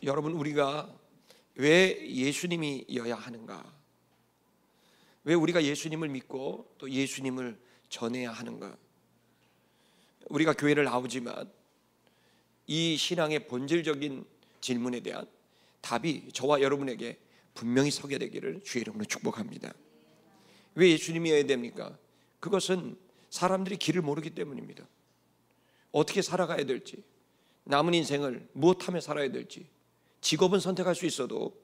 여러분, 우리가 왜 예수님이어야 하는가? 왜 우리가 예수님을 믿고 또 예수님을 전해야 하는가? 우리가 교회를 나오지만 이 신앙의 본질적인 질문에 대한 답이 저와 여러분에게 분명히 서게 되기를 주의 이름으로 축복합니다. 왜 예수님이어야 됩니까? 그것은 사람들이 길을 모르기 때문입니다. 어떻게 살아가야 될지, 남은 인생을 무엇하며 살아야 될지, 직업은 선택할 수 있어도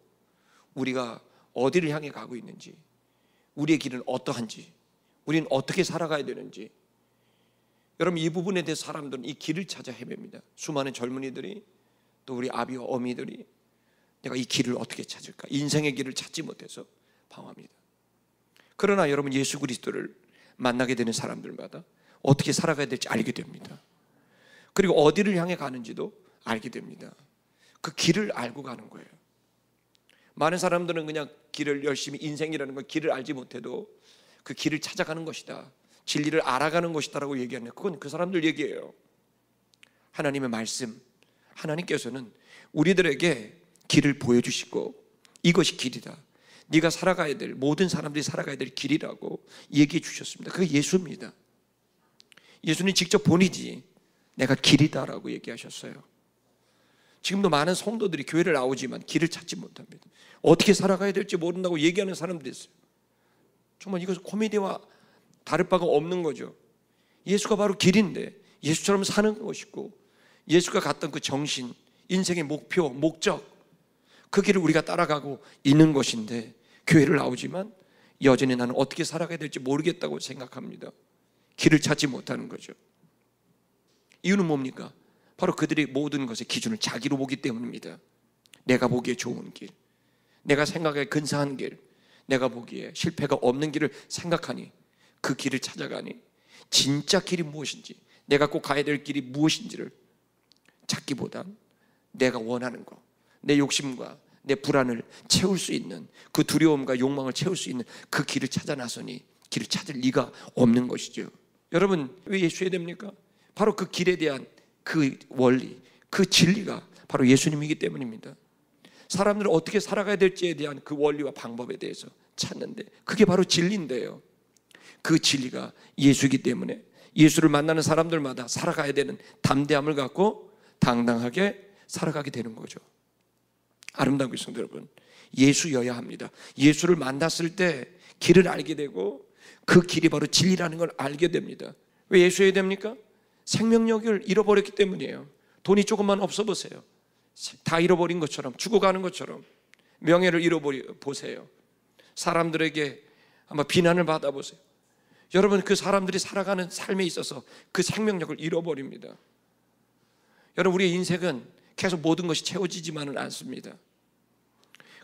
우리가 어디를 향해 가고 있는지, 우리의 길은 어떠한지, 우리는 어떻게 살아가야 되는지, 여러분, 이 부분에 대해 사람들은 이 길을 찾아 헤맵니다. 수많은 젊은이들이, 또 우리 아비와 어미들이 내가 이 길을 어떻게 찾을까, 인생의 길을 찾지 못해서 방황합니다. 그러나 여러분, 예수 그리스도를 만나게 되는 사람들마다 어떻게 살아가야 될지 알게 됩니다. 그리고 어디를 향해 가는지도 알게 됩니다. 그 길을 알고 가는 거예요. 많은 사람들은 그냥 길을 열심히, 인생이라는 건 길을 알지 못해도 그 길을 찾아가는 것이다, 진리를 알아가는 것이다 라고 얘기하는, 그건 그 사람들 얘기예요. 하나님의 말씀, 하나님께서는 우리들에게 길을 보여주시고 이것이 길이다, 네가 살아가야 될, 모든 사람들이 살아가야 될 길이라고 얘기해 주셨습니다. 그게 예수입니다. 예수님 직접 본인이 내가 길이다 라고 얘기하셨어요. 지금도 많은 성도들이 교회를 나오지만 길을 찾지 못합니다. 어떻게 살아가야 될지 모른다고 얘기하는 사람들이 있어요. 정말 이것은 코미디와 다를 바가 없는 거죠. 예수가 바로 길인데 예수처럼 사는 것이고, 예수가 갔던 그 정신, 인생의 목표, 목적, 그 길을 우리가 따라가고 있는 것인데, 교회를 나오지만 여전히 나는 어떻게 살아가야 될지 모르겠다고 생각합니다. 길을 찾지 못하는 거죠. 이유는 뭡니까? 바로 그들이 모든 것의 기준을 자기로 보기 때문입니다. 내가 보기에 좋은 길, 내가 생각에 근사한 길, 내가 보기에 실패가 없는 길을 생각하니 그 길을 찾아가니 진짜 길이 무엇인지, 내가 꼭 가야 될 길이 무엇인지를 찾기보단 내가 원하는 것, 내 욕심과 내 불안을 채울 수 있는, 그 두려움과 욕망을 채울 수 있는 그 길을 찾아 나서니 길을 찾을 리가 없는 것이죠. 여러분, 왜 예수해야 됩니까? 바로 그 길에 대한 그 원리, 그 진리가 바로 예수님이기 때문입니다. 사람들은 어떻게 살아가야 될지에 대한 그 원리와 방법에 대해서 찾는데, 그게 바로 진리인데요, 그 진리가 예수이기 때문에 예수를 만나는 사람들마다 살아가야 되는 담대함을 갖고 당당하게 살아가게 되는 거죠. 아름다운 성도 여러분, 예수여야 합니다. 예수를 만났을 때 길을 알게 되고 그 길이 바로 진리라는 걸 알게 됩니다. 왜 예수여야 됩니까? 생명력을 잃어버렸기 때문이에요. 돈이 조금만 없어 보세요. 다 잃어버린 것처럼, 죽어가는 것처럼 명예를 잃어보세요. 사람들에게 한번 비난을 받아보세요. 여러분, 그 사람들이 살아가는 삶에 있어서 그 생명력을 잃어버립니다. 여러분, 우리의 인생은 계속 모든 것이 채워지지만은 않습니다.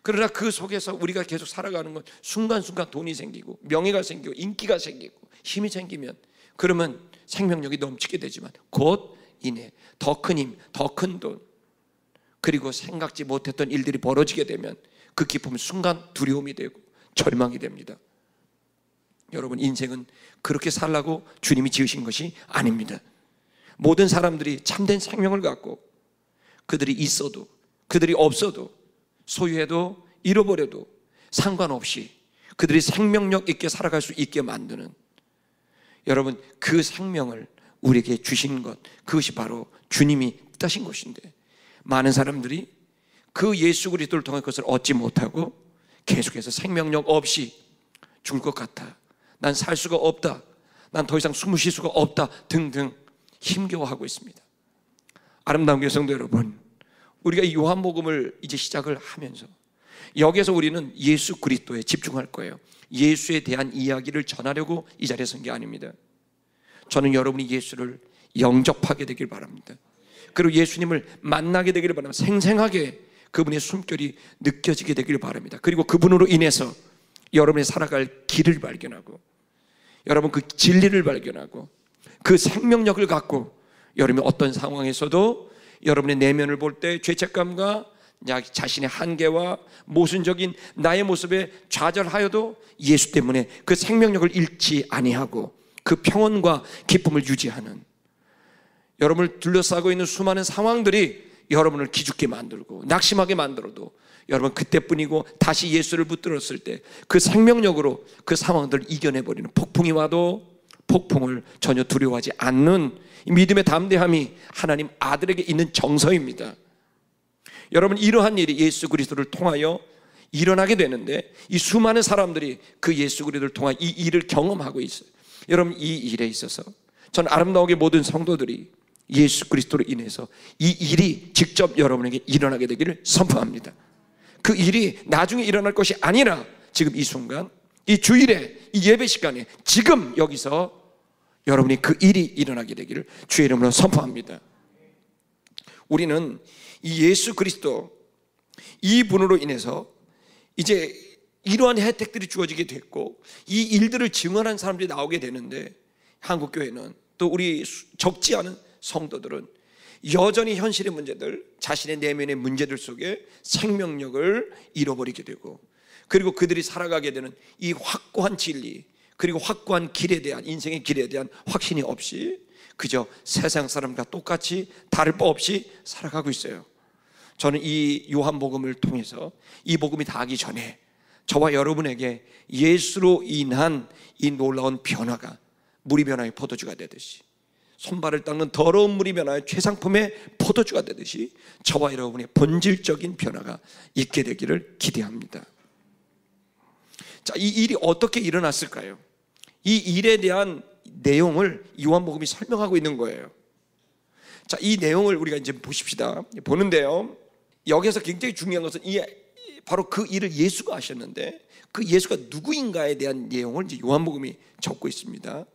그러나 그 속에서 우리가 계속 살아가는 건 순간순간 돈이 생기고 명예가 생기고 인기가 생기고 힘이 생기면, 그러면 생명력이 넘치게 되지만 곧 이내 더 큰 힘, 더 큰 돈, 그리고 생각지 못했던 일들이 벌어지게 되면 그 기쁨은 순간 두려움이 되고 절망이 됩니다. 여러분, 인생은 그렇게 살라고 주님이 지으신 것이 아닙니다. 모든 사람들이 참된 생명을 갖고, 그들이 있어도 그들이 없어도 소유해도 잃어버려도 상관없이 그들이 생명력 있게 살아갈 수 있게 만드는, 여러분, 그 생명을 우리에게 주신 것, 그것이 바로 주님이 뜻하신 것인데, 많은 사람들이 그 예수 그리스도를 통해 그것을 얻지 못하고 계속해서 생명력 없이 죽을 것 같아, 난 살 수가 없다, 난 더 이상 숨을 쉴 수가 없다 등등 힘겨워하고 있습니다. 아름다운 교회 성도 여러분, 우리가 이 요한복음을 이제 시작을 하면서 여기에서 우리는 예수 그리스도에 집중할 거예요. 예수에 대한 이야기를 전하려고 이 자리에 선 게 아닙니다. 저는 여러분이 예수를 영접하게 되길 바랍니다. 그리고 예수님을 만나게 되기를 바랍니다. 생생하게 그분의 숨결이 느껴지게 되기를 바랍니다. 그리고 그분으로 인해서 여러분이 살아갈 길을 발견하고, 여러분 그 진리를 발견하고, 그 생명력을 갖고 여러분이 어떤 상황에서도 여러분의 내면을 볼 때 죄책감과 자신의 한계와 모순적인 나의 모습에 좌절하여도 예수 때문에 그 생명력을 잃지 아니하고 그 평온과 기쁨을 유지하는, 여러분을 둘러싸고 있는 수많은 상황들이 여러분을 기죽게 만들고 낙심하게 만들어도 여러분 그때뿐이고 다시 예수를 붙들었을 때 그 생명력으로 그 상황들을 이겨내버리는, 폭풍이 와도 폭풍을 전혀 두려워하지 않는 믿음의 담대함이 하나님 아들에게 있는 정서입니다. 여러분, 이러한 일이 예수 그리스도를 통하여 일어나게 되는데 이 수많은 사람들이 그 예수 그리스도를 통하여 이 일을 경험하고 있어요. 여러분, 이 일에 있어서 전 아름다우게 모든 성도들이 예수 그리스도로 인해서 이 일이 직접 여러분에게 일어나게 되기를 선포합니다. 그 일이 나중에 일어날 것이 아니라 지금 이 순간, 이 주일에, 이 예배 시간에 지금 여기서 여러분이 그 일이 일어나게 되기를 주의 이름으로 선포합니다. 우리는 이 예수 그리스도 이 분으로 인해서 이제 이러한 혜택들이 주어지게 됐고 이 일들을 증언한 사람들이 나오게 되는데, 한국교회는 또 우리 적지 않은 성도들은 여전히 현실의 문제들, 자신의 내면의 문제들 속에 생명력을 잃어버리게 되고, 그리고 그들이 살아가게 되는 이 확고한 진리, 그리고 확고한 길에 대한, 인생의 길에 대한 확신이 없이 그저 세상 사람과 똑같이 다를 바 없이 살아가고 있어요. 저는 이 요한복음을 통해서 이 복음이 닿기 전에 저와 여러분에게 예수로 인한 이 놀라운 변화가 물이 변화의 포도주가 되듯이, 손발을 닦는 더러운 물이 변화의 최상품의 포도주가 되듯이 저와 여러분의 본질적인 변화가 있게 되기를 기대합니다. 자, 이 일이 어떻게 일어났을까요? 이 일에 대한 내용을 요한복음이 설명하고 있는 거예요. 자, 이 내용을 우리가 이제 보십시다. 보는데요, 여기서 굉장히 중요한 것은 바로 그 일을 예수가 하셨는데 그 예수가 누구인가에 대한 내용을 이제 요한복음이 적고 있습니다.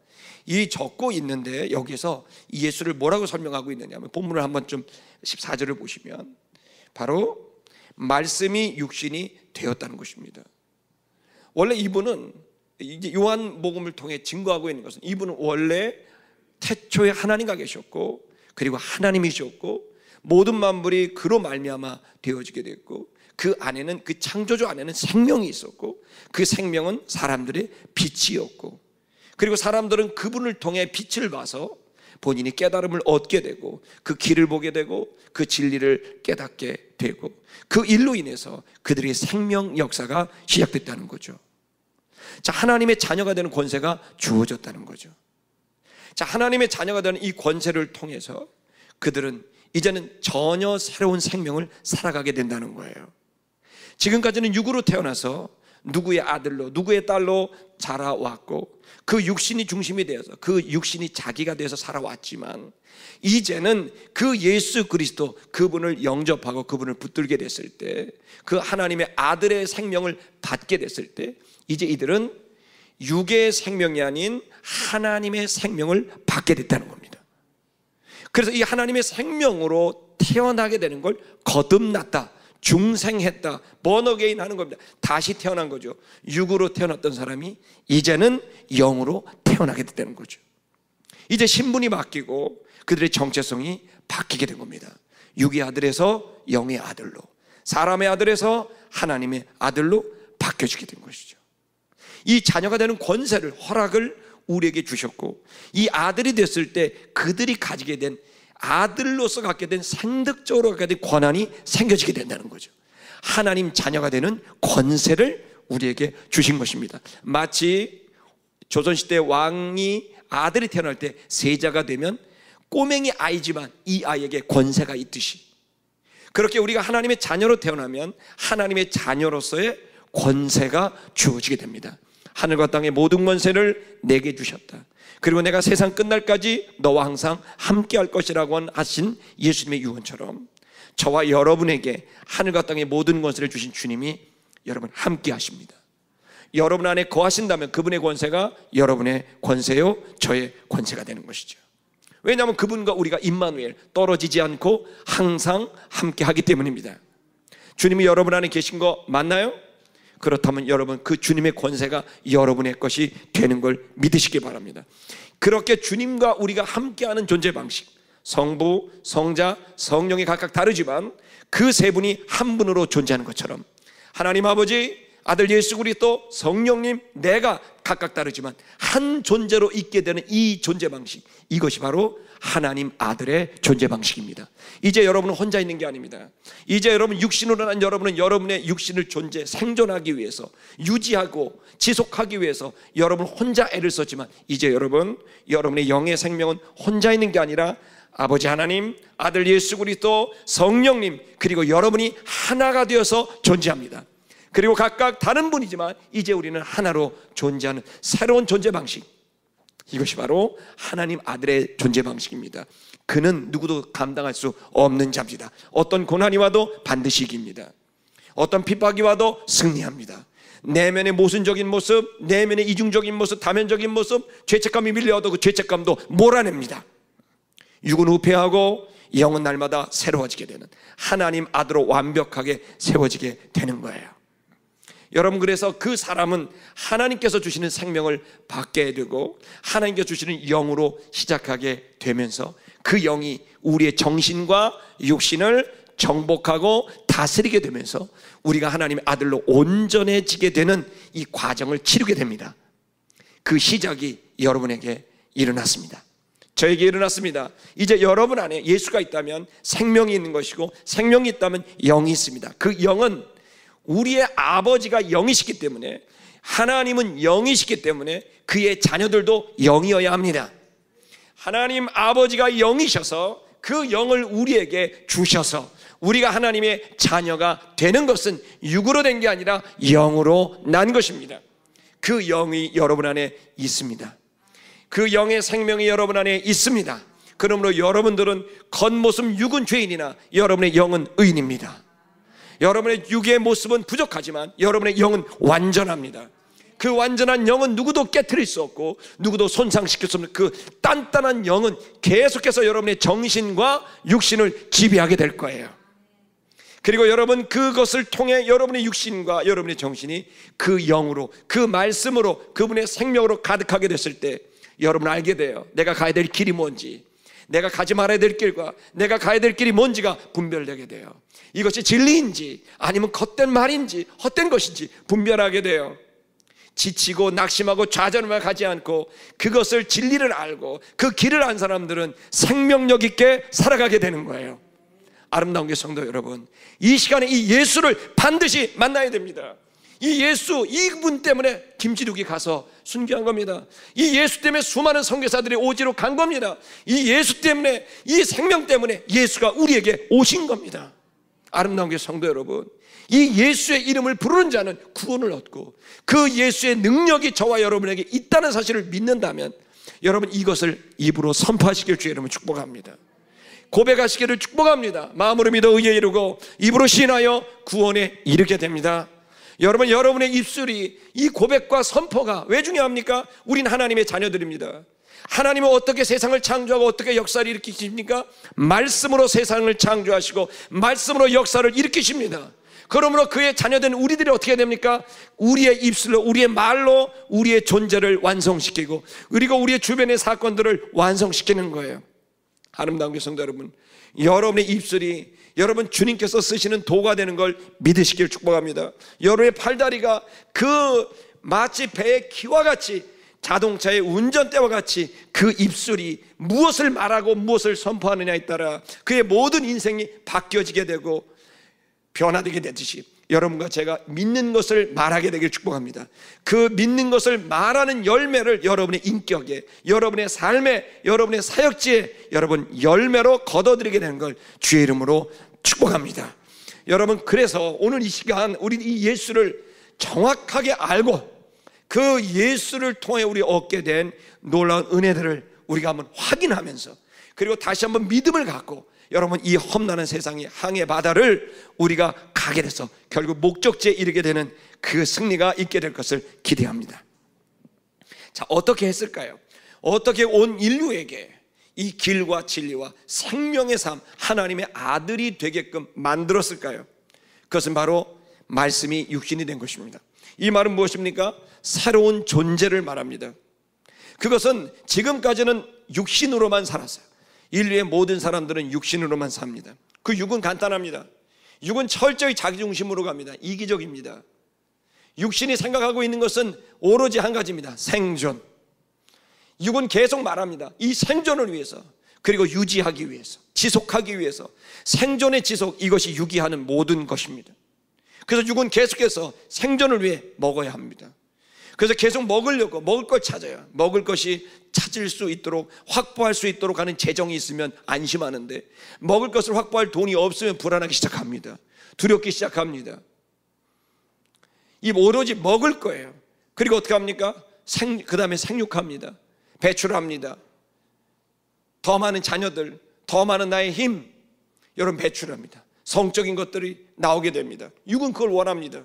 이 적고 있는데 여기서 이 예수를 뭐라고 설명하고 있느냐면, 본문을 한번 좀 14절을 보시면 바로 말씀이 육신이 되었다는 것입니다. 원래 이분은 이제 요한복음을 통해 증거하고 있는 것은 이분은 원래 태초에 하나님과 계셨고, 그리고 하나님이셨고, 모든 만물이 그로 말미암아 되어지게 됐고, 그 안에는, 그 창조주 안에는 생명이 있었고, 그 생명은 사람들의 빛이었고, 그리고 사람들은 그분을 통해 빛을 봐서 본인이 깨달음을 얻게 되고, 그 길을 보게 되고, 그 진리를 깨닫게 되고, 그 일로 인해서 그들의 생명 역사가 시작됐다는 거죠. 자, 하나님의 자녀가 되는 권세가 주어졌다는 거죠. 자, 하나님의 자녀가 되는 이 권세를 통해서 그들은 이제는 전혀 새로운 생명을 살아가게 된다는 거예요. 지금까지는 육으로 태어나서 누구의 아들로, 누구의 딸로 자라왔고, 그 육신이 중심이 되어서 그 육신이 자기가 되어서 살아왔지만, 이제는 그 예수 그리스도, 그분을 영접하고 그분을 붙들게 됐을 때, 그 하나님의 아들의 생명을 받게 됐을 때, 이제 이들은 육의 생명이 아닌 하나님의 생명을 받게 됐다는 겁니다. 그래서 이 하나님의 생명으로 태어나게 되는 걸 거듭났다, 중생했다, 번어게인 하는 겁니다. 다시 태어난 거죠. 육으로 태어났던 사람이 이제는 영으로 태어나게 됐다는 거죠. 이제 신분이 바뀌고 그들의 정체성이 바뀌게 된 겁니다. 육의 아들에서 영의 아들로, 사람의 아들에서 하나님의 아들로 바뀌어지게 된 것이죠. 이 자녀가 되는 권세를, 허락을 우리에게 주셨고, 이 아들이 됐을 때 그들이 가지게 된, 아들로서 갖게 된, 생득적으로 갖게 된 권한이 생겨지게 된다는 거죠. 하나님 자녀가 되는 권세를 우리에게 주신 것입니다. 마치 조선시대 왕이 아들이 태어날 때 세자가 되면 꼬맹이 아이지만 이 아이에게 권세가 있듯이, 그렇게 우리가 하나님의 자녀로 태어나면 하나님의 자녀로서의 권세가 주어지게 됩니다. 하늘과 땅의 모든 권세를 내게 주셨다. 그리고 내가 세상 끝날까지 너와 항상 함께 할 것이라고 하신 예수님의 유언처럼, 저와 여러분에게 하늘과 땅의 모든 권세를 주신 주님이 여러분 함께 하십니다. 여러분 안에 거하신다면 그분의 권세가 여러분의 권세요, 저의 권세가 되는 것이죠. 왜냐하면 그분과 우리가 임마누엘, 떨어지지 않고 항상 함께 하기 때문입니다. 주님이 여러분 안에 계신 거 맞나요? 그렇다면 여러분, 그 주님의 권세가 여러분의 것이 되는 걸 믿으시기 바랍니다. 그렇게 주님과 우리가 함께하는 존재 방식, 성부, 성자, 성령이 각각 다르지만 그 세 분이 한 분으로 존재하는 것처럼, 하나님 아버지, 아들 예수 그리스도, 성령님, 내가 각각 다르지만 한 존재로 있게 되는 이 존재 방식, 이것이 바로 하나님 아들의 존재 방식입니다. 이제 여러분은 혼자 있는 게 아닙니다. 이제 여러분 육신으로 난 여러분은 여러분의 육신을 존재 생존하기 위해서, 유지하고 지속하기 위해서 여러분 혼자 애를 썼지만, 이제 여러분의 영의 생명은 혼자 있는 게 아니라 아버지 하나님, 아들 예수 그리스도, 성령님, 그리고 여러분이 하나가 되어서 존재합니다. 그리고 각각 다른 분이지만 이제 우리는 하나로 존재하는 새로운 존재 방식, 이것이 바로 하나님 아들의 존재 방식입니다. 그는 누구도 감당할 수 없는 자입니다. 어떤 고난이 와도 반드시 이깁니다. 어떤 핍박이 와도 승리합니다. 내면의 모순적인 모습, 내면의 이중적인 모습, 다면적인 모습, 죄책감이 밀려와도 그 죄책감도 몰아냅니다. 육은 후패하고 영은 날마다 새로워지게 되는 하나님 아들로 완벽하게 세워지게 되는 거예요. 여러분, 그래서 그 사람은 하나님께서 주시는 생명을 받게 되고 하나님께서 주시는 영으로 시작하게 되면서 그 영이 우리의 정신과 육신을 정복하고 다스리게 되면서 우리가 하나님의 아들로 온전해지게 되는 이 과정을 치르게 됩니다. 그 시작이 여러분에게 일어났습니다. 저에게 일어났습니다. 이제 여러분 안에 예수가 있다면 생명이 있는 것이고, 생명이 있다면 영이 있습니다. 그 영은 우리의 아버지가 영이시기 때문에, 하나님은 영이시기 때문에 그의 자녀들도 영이어야 합니다. 하나님 아버지가 영이셔서 그 영을 우리에게 주셔서 우리가 하나님의 자녀가 되는 것은 육으로 된 게 아니라 영으로 난 것입니다. 그 영이 여러분 안에 있습니다. 그 영의 생명이 여러분 안에 있습니다. 그러므로 여러분들은 겉모습 육은 죄인이나 여러분의 영은 의인입니다. 여러분의 육의 모습은 부족하지만 여러분의 영은 완전합니다. 그 완전한 영은 누구도 깨트릴 수 없고 누구도 손상시킬 수 없는 그 단단한 영은 계속해서 여러분의 정신과 육신을 지배하게 될 거예요. 그리고 여러분, 그것을 통해 여러분의 육신과 여러분의 정신이 그 영으로, 그 말씀으로, 그분의 생명으로 가득하게 됐을 때 여러분 알게 돼요. 내가 가야 될 길이 뭔지, 내가 가지 말아야 될 길과 내가 가야 될 길이 뭔지가 분별되게 돼요. 이것이 진리인지 아니면 헛된 말인지 헛된 것인지 분별하게 돼요. 지치고 낙심하고 좌절만 가지 않고 그것을 진리를 알고 그 길을 안 사람들은 생명력 있게 살아가게 되는 거예요. 아름다운 게 성도 여러분, 이 시간에 이 예수를 반드시 만나야 됩니다. 이 예수, 이분 때문에 김지욱이 가서 순교한 겁니다. 이 예수 때문에 수많은 선교사들이 오지로 간 겁니다. 이 예수 때문에, 이 생명 때문에 예수가 우리에게 오신 겁니다. 아름다운 게 성도 여러분, 이 예수의 이름을 부르는 자는 구원을 얻고 그 예수의 능력이 저와 여러분에게 있다는 사실을 믿는다면 여러분, 이것을 입으로 선포하시길 주의 이름으로 축복합니다. 고백하시기를 축복합니다. 마음으로 믿어 의에 이르고 입으로 시인하여 구원에 이르게 됩니다. 여러분, 여러분의 입술이 이 고백과 선포가 왜 중요합니까? 우린 하나님의 자녀들입니다. 하나님은 어떻게 세상을 창조하고 어떻게 역사를 일으키십니까? 말씀으로 세상을 창조하시고 말씀으로 역사를 일으키십니다. 그러므로 그의 자녀된 우리들이 어떻게 됩니까? 우리의 입술로, 우리의 말로 우리의 존재를 완성시키고 그리고 우리의 주변의 사건들을 완성시키는 거예요. 아름다운 게 성도 여러분, 여러분의 입술이 여러분 주님께서 쓰시는 도가 되는 걸 믿으시길 축복합니다. 여러분의 팔다리가 그 마치 배의 키와 같이, 자동차의 운전대와 같이 그 입술이 무엇을 말하고 무엇을 선포하느냐에 따라 그의 모든 인생이 바뀌어지게 되고 변화되게 되듯이 여러분과 제가 믿는 것을 말하게 되길 축복합니다. 그 믿는 것을 말하는 열매를 여러분의 인격에, 여러분의 삶에, 여러분의 사역지에 여러분 열매로 거둬들이게 되는 걸 주의 이름으로 축복합니다. 여러분, 그래서 오늘 이 시간 우리 이 예수를 정확하게 알고 그 예수를 통해 우리 얻게 된 놀라운 은혜들을 우리가 한번 확인하면서 그리고 다시 한번 믿음을 갖고 여러분, 이 험난한 세상의 항해 바다를 우리가 가게 돼서 결국 목적지에 이르게 되는 그 승리가 있게 될 것을 기대합니다. 자, 어떻게 했을까요? 어떻게 온 인류에게 이 길과 진리와 생명의 삶, 하나님의 아들이 되게끔 만들었을까요? 그것은 바로 말씀이 육신이 된 것입니다. 이 말은 무엇입니까? 새로운 존재를 말합니다. 그것은 지금까지는 육신으로만 살았어요. 인류의 모든 사람들은 육신으로만 삽니다. 그 육은 간단합니다. 육은 철저히 자기중심으로 갑니다. 이기적입니다. 육신이 생각하고 있는 것은 오로지 한 가지입니다. 생존. 육은 계속 말합니다. 이 생존을 위해서, 그리고 유지하기 위해서, 지속하기 위해서, 생존의 지속, 이것이 육이 하는 모든 것입니다. 그래서 육은 계속해서 생존을 위해 먹어야 합니다. 그래서 계속 먹으려고 먹을 걸 찾아요. 먹을 것이 찾을 수 있도록, 확보할 수 있도록 하는 재정이 있으면 안심하는데, 먹을 것을 확보할 돈이 없으면 불안하기 시작합니다. 두렵기 시작합니다. 이 오로지 먹을 거예요. 그리고 어떻게 합니까? 그 다음에 생육합니다. 배출합니다. 더 많은 자녀들, 더 많은 나의 힘, 여러분 배출합니다. 성적인 것들이 나오게 됩니다. 육은 그걸 원합니다.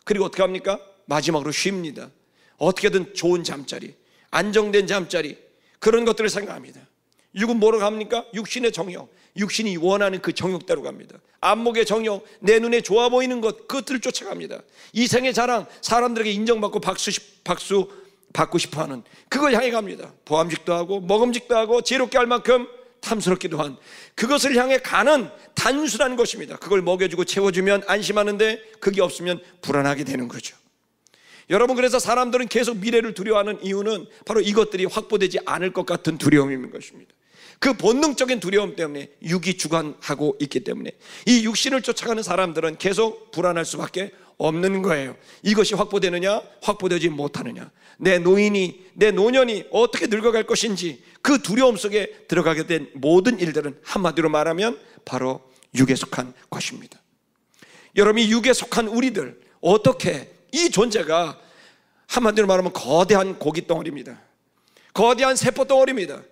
그리고 어떻게 합니까? 마지막으로 쉽니다. 어떻게든 좋은 잠자리, 안정된 잠자리, 그런 것들을 생각합니다. 육은 뭐로 갑니까? 육신의 정욕, 육신이 원하는 그 정욕대로 갑니다. 안목의 정욕, 내 눈에 좋아 보이는 것, 그것들을 쫓아갑니다. 이생의 자랑, 사람들에게 인정받고 박수 받고 싶어하는, 그걸 향해 갑니다. 보암직도 하고 먹음직도 하고 지혜롭게 할 만큼 탐스럽기도 한, 그것을 향해 가는 단순한 것입니다. 그걸 먹여주고 채워주면 안심하는데, 그게 없으면 불안하게 되는 거죠. 여러분, 그래서 사람들은 계속 미래를 두려워하는 이유는 바로 이것들이 확보되지 않을 것 같은 두려움인 것입니다. 그 본능적인 두려움 때문에, 육이 주관하고 있기 때문에 이 육신을 쫓아가는 사람들은 계속 불안할 수밖에 없는 거예요. 이것이 확보되느냐, 확보되지 못하느냐, 내 노인이, 내 노년이 어떻게 늙어갈 것인지, 그 두려움 속에 들어가게 된 모든 일들은 한마디로 말하면 바로 육에 속한 것입니다. 여러분, 이 육에 속한 우리들, 어떻게, 이 존재가 한마디로 말하면 거대한 고깃덩어리입니다. 거대한 세포덩어리입니다.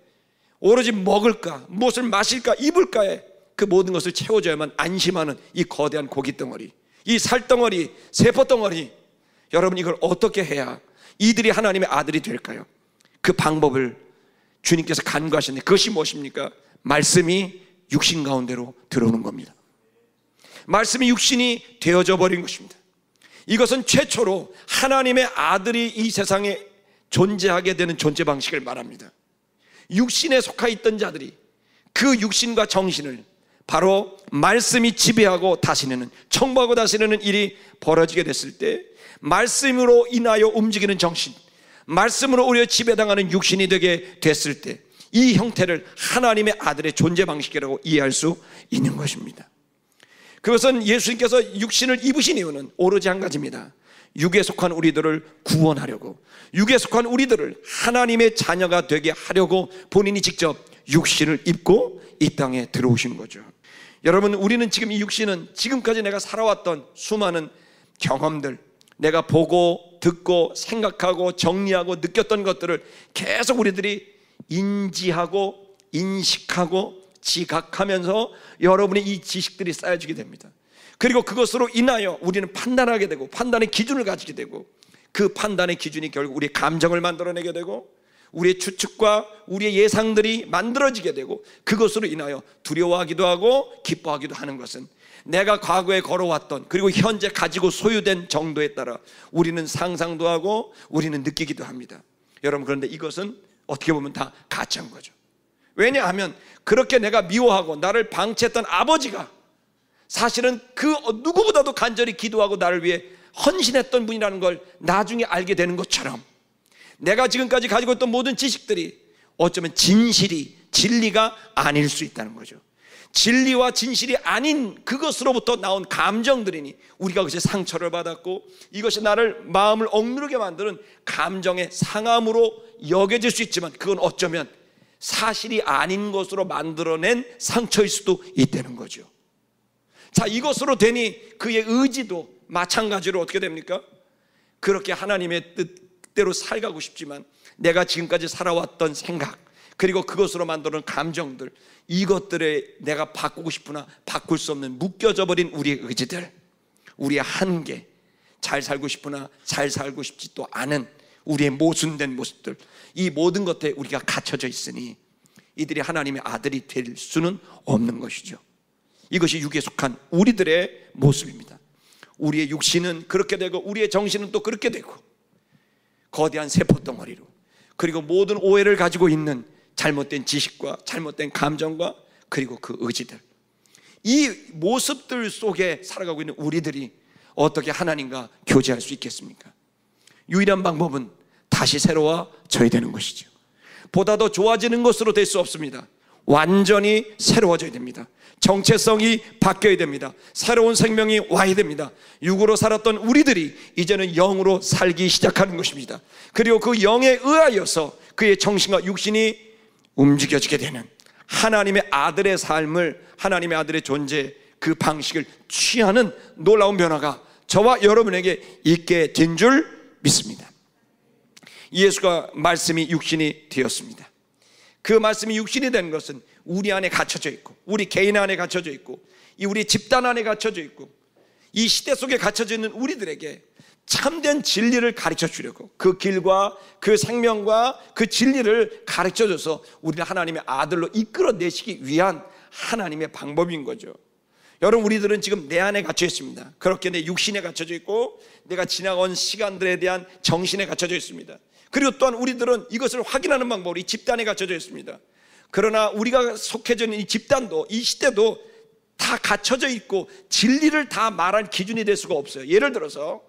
오로지 먹을까, 무엇을 마실까, 입을까에 그 모든 것을 채워줘야만 안심하는 이 거대한 고깃덩어리, 이 살덩어리, 세포덩어리, 여러분, 이걸 어떻게 해야 이들이 하나님의 아들이 될까요? 그 방법을 주님께서 간구하셨는데, 그것이 무엇입니까? 말씀이 육신 가운데로 들어오는 겁니다. 말씀이 육신이 되어져 버린 것입니다. 이것은 최초로 하나님의 아들이 이 세상에 존재하게 되는 존재 방식을 말합니다. 육신에 속하 있던 자들이 그 육신과 정신을 바로 말씀이 지배하고 다스리는, 청부하고 다스리는 일이 벌어지게 됐을 때, 말씀으로 인하여 움직이는 정신, 말씀으로 우리가 지배당하는 육신이 되게 됐을 때, 이 형태를 하나님의 아들의 존재 방식이라고 이해할 수 있는 것입니다. 그것은 예수님께서 육신을 입으신 이유는 오로지 한 가지입니다. 육에 속한 우리들을 구원하려고, 육에 속한 우리들을 하나님의 자녀가 되게 하려고 본인이 직접 육신을 입고 이 땅에 들어오신 거죠. 여러분, 우리는 지금 이 육신은 지금까지 내가 살아왔던 수많은 경험들, 내가 보고 듣고 생각하고 정리하고 느꼈던 것들을 계속 우리들이 인지하고 인식하고 지각하면서 여러분의 이 지식들이 쌓여지게 됩니다. 그리고 그것으로 인하여 우리는 판단하게 되고, 판단의 기준을 가지게 되고, 그 판단의 기준이 결국 우리의 감정을 만들어내게 되고, 우리의 추측과 우리의 예상들이 만들어지게 되고, 그것으로 인하여 두려워하기도 하고 기뻐하기도 하는 것은 내가 과거에 걸어왔던, 그리고 현재 가지고 소유된 정도에 따라 우리는 상상도 하고 우리는 느끼기도 합니다. 여러분, 그런데 이것은 어떻게 보면 다 가짜인 거죠. 왜냐하면 그렇게 내가 미워하고 나를 방치했던 아버지가 사실은 그 누구보다도 간절히 기도하고 나를 위해 헌신했던 분이라는 걸 나중에 알게 되는 것처럼, 내가 지금까지 가지고 있던 모든 지식들이 어쩌면 진리가 아닐 수 있다는 거죠. 진리와 진실이 아닌 그것으로부터 나온 감정들이니 우리가 그것에 상처를 받았고, 이것이 나를 마음을 억누르게 만드는 감정의 상함으로 여겨질 수 있지만, 그건 어쩌면 사실이 아닌 것으로 만들어낸 상처일 수도 있다는 거죠. 자, 이것으로 되니 그의 의지도 마찬가지로 어떻게 됩니까? 그렇게 하나님의 뜻대로 살가고 싶지만, 내가 지금까지 살아왔던 생각, 그리고 그것으로 만드는 감정들, 이것들에 내가 바꾸고 싶으나 바꿀 수 없는 묶여져 버린 우리의 의지들, 우리의 한계, 잘 살고 싶으나 잘 살고 싶지도 않은 우리의 모순된 모습들, 이 모든 것에 우리가 갇혀져 있으니 이들이 하나님의 아들이 될 수는 없는 것이죠. 이것이 육에 속한 우리들의 모습입니다. 우리의 육신은 그렇게 되고 우리의 정신은 또 그렇게 되고, 거대한 세포덩어리로, 그리고 모든 오해를 가지고 있는 잘못된 지식과 잘못된 감정과 그리고 그 의지들, 이 모습들 속에 살아가고 있는 우리들이 어떻게 하나님과 교제할 수 있겠습니까? 유일한 방법은 다시 새로워져야 되는 것이죠. 보다 더 좋아지는 것으로 될 수 없습니다. 완전히 새로워져야 됩니다. 정체성이 바뀌어야 됩니다. 새로운 생명이 와야 됩니다. 육으로 살았던 우리들이 이제는 영으로 살기 시작하는 것입니다. 그리고 그 영에 의하여서 그의 정신과 육신이 움직여지게 되는 하나님의 아들의 삶을, 하나님의 아들의 존재, 그 방식을 취하는 놀라운 변화가 저와 여러분에게 있게 된 줄 믿습니다. 예수가 말씀이 육신이 되었습니다. 그 말씀이 육신이 된 것은 우리 안에 갇혀져 있고, 우리 개인 안에 갇혀져 있고, 이 우리 집단 안에 갇혀져 있고, 이 시대 속에 갇혀져 있는 우리들에게 참된 진리를 가르쳐 주려고, 그 길과 그 생명과 그 진리를 가르쳐 줘서 우리를 하나님의 아들로 이끌어내시기 위한 하나님의 방법인 거죠. 여러분, 우리들은 지금 내 안에 갇혀 있습니다. 그렇게 내 육신에 갇혀져 있고, 내가 지나온 시간들에 대한 정신에 갇혀져 있습니다. 그리고 또한 우리들은 이것을 확인하는 방법으로 이 집단에 갇혀져 있습니다. 그러나 우리가 속해져 있는 이 집단도, 이 시대도 다 갇혀져 있고 진리를 다 말할 기준이 될 수가 없어요. 예를 들어서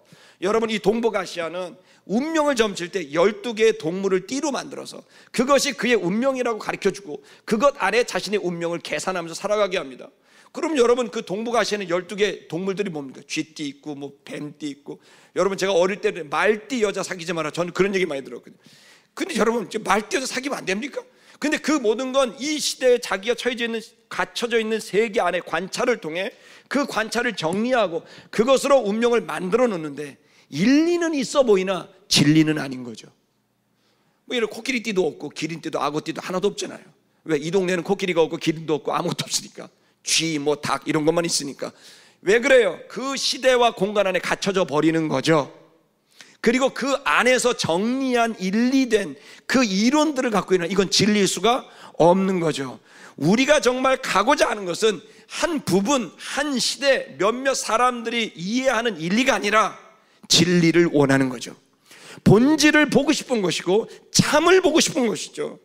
여러분, 이 동북아시아는 운명을 점칠 때 12개의 동물을 띠로 만들어서 그것이 그의 운명이라고 가르쳐주고 그것 안에 자신의 운명을 계산하면서 살아가게 합니다. 그럼 여러분, 그 동북아시아는 12개 동물들이 뭡니까? 쥐띠 있고 뭐 뱀띠 있고. 여러분, 제가 어릴 때 말띠 여자 사귀지 마라, 저는 그런 얘기 많이 들었거든요. 근데 여러분, 말띠 여자 사귀면 안 됩니까? 근데 그 모든 건 이 시대에 자기가 갇혀져 있는 세계 안에 관찰을 통해 그 관찰을 정리하고 그것으로 운명을 만들어 놓는데, 일리는 있어 보이나 진리는 아닌 거죠. 뭐 이런 코끼리띠도 없고 기린띠도 악어띠도 하나도 없잖아요. 왜? 이 동네는 코끼리가 없고 기린도 없고 아무것도 없으니까. 쥐, 뭐 닭 이런 것만 있으니까. 왜 그래요? 그 시대와 공간 안에 갇혀져 버리는 거죠. 그리고 그 안에서 정리한 일리된 그 이론들을 갖고 있는, 이건 진리일 수가 없는 거죠. 우리가 정말 가고자 하는 것은 한 부분, 한 시대, 몇몇 사람들이 이해하는 일리가 아니라 진리를 원하는 거죠. 본질을 보고 싶은 것이고 참을 보고 싶은 것이죠.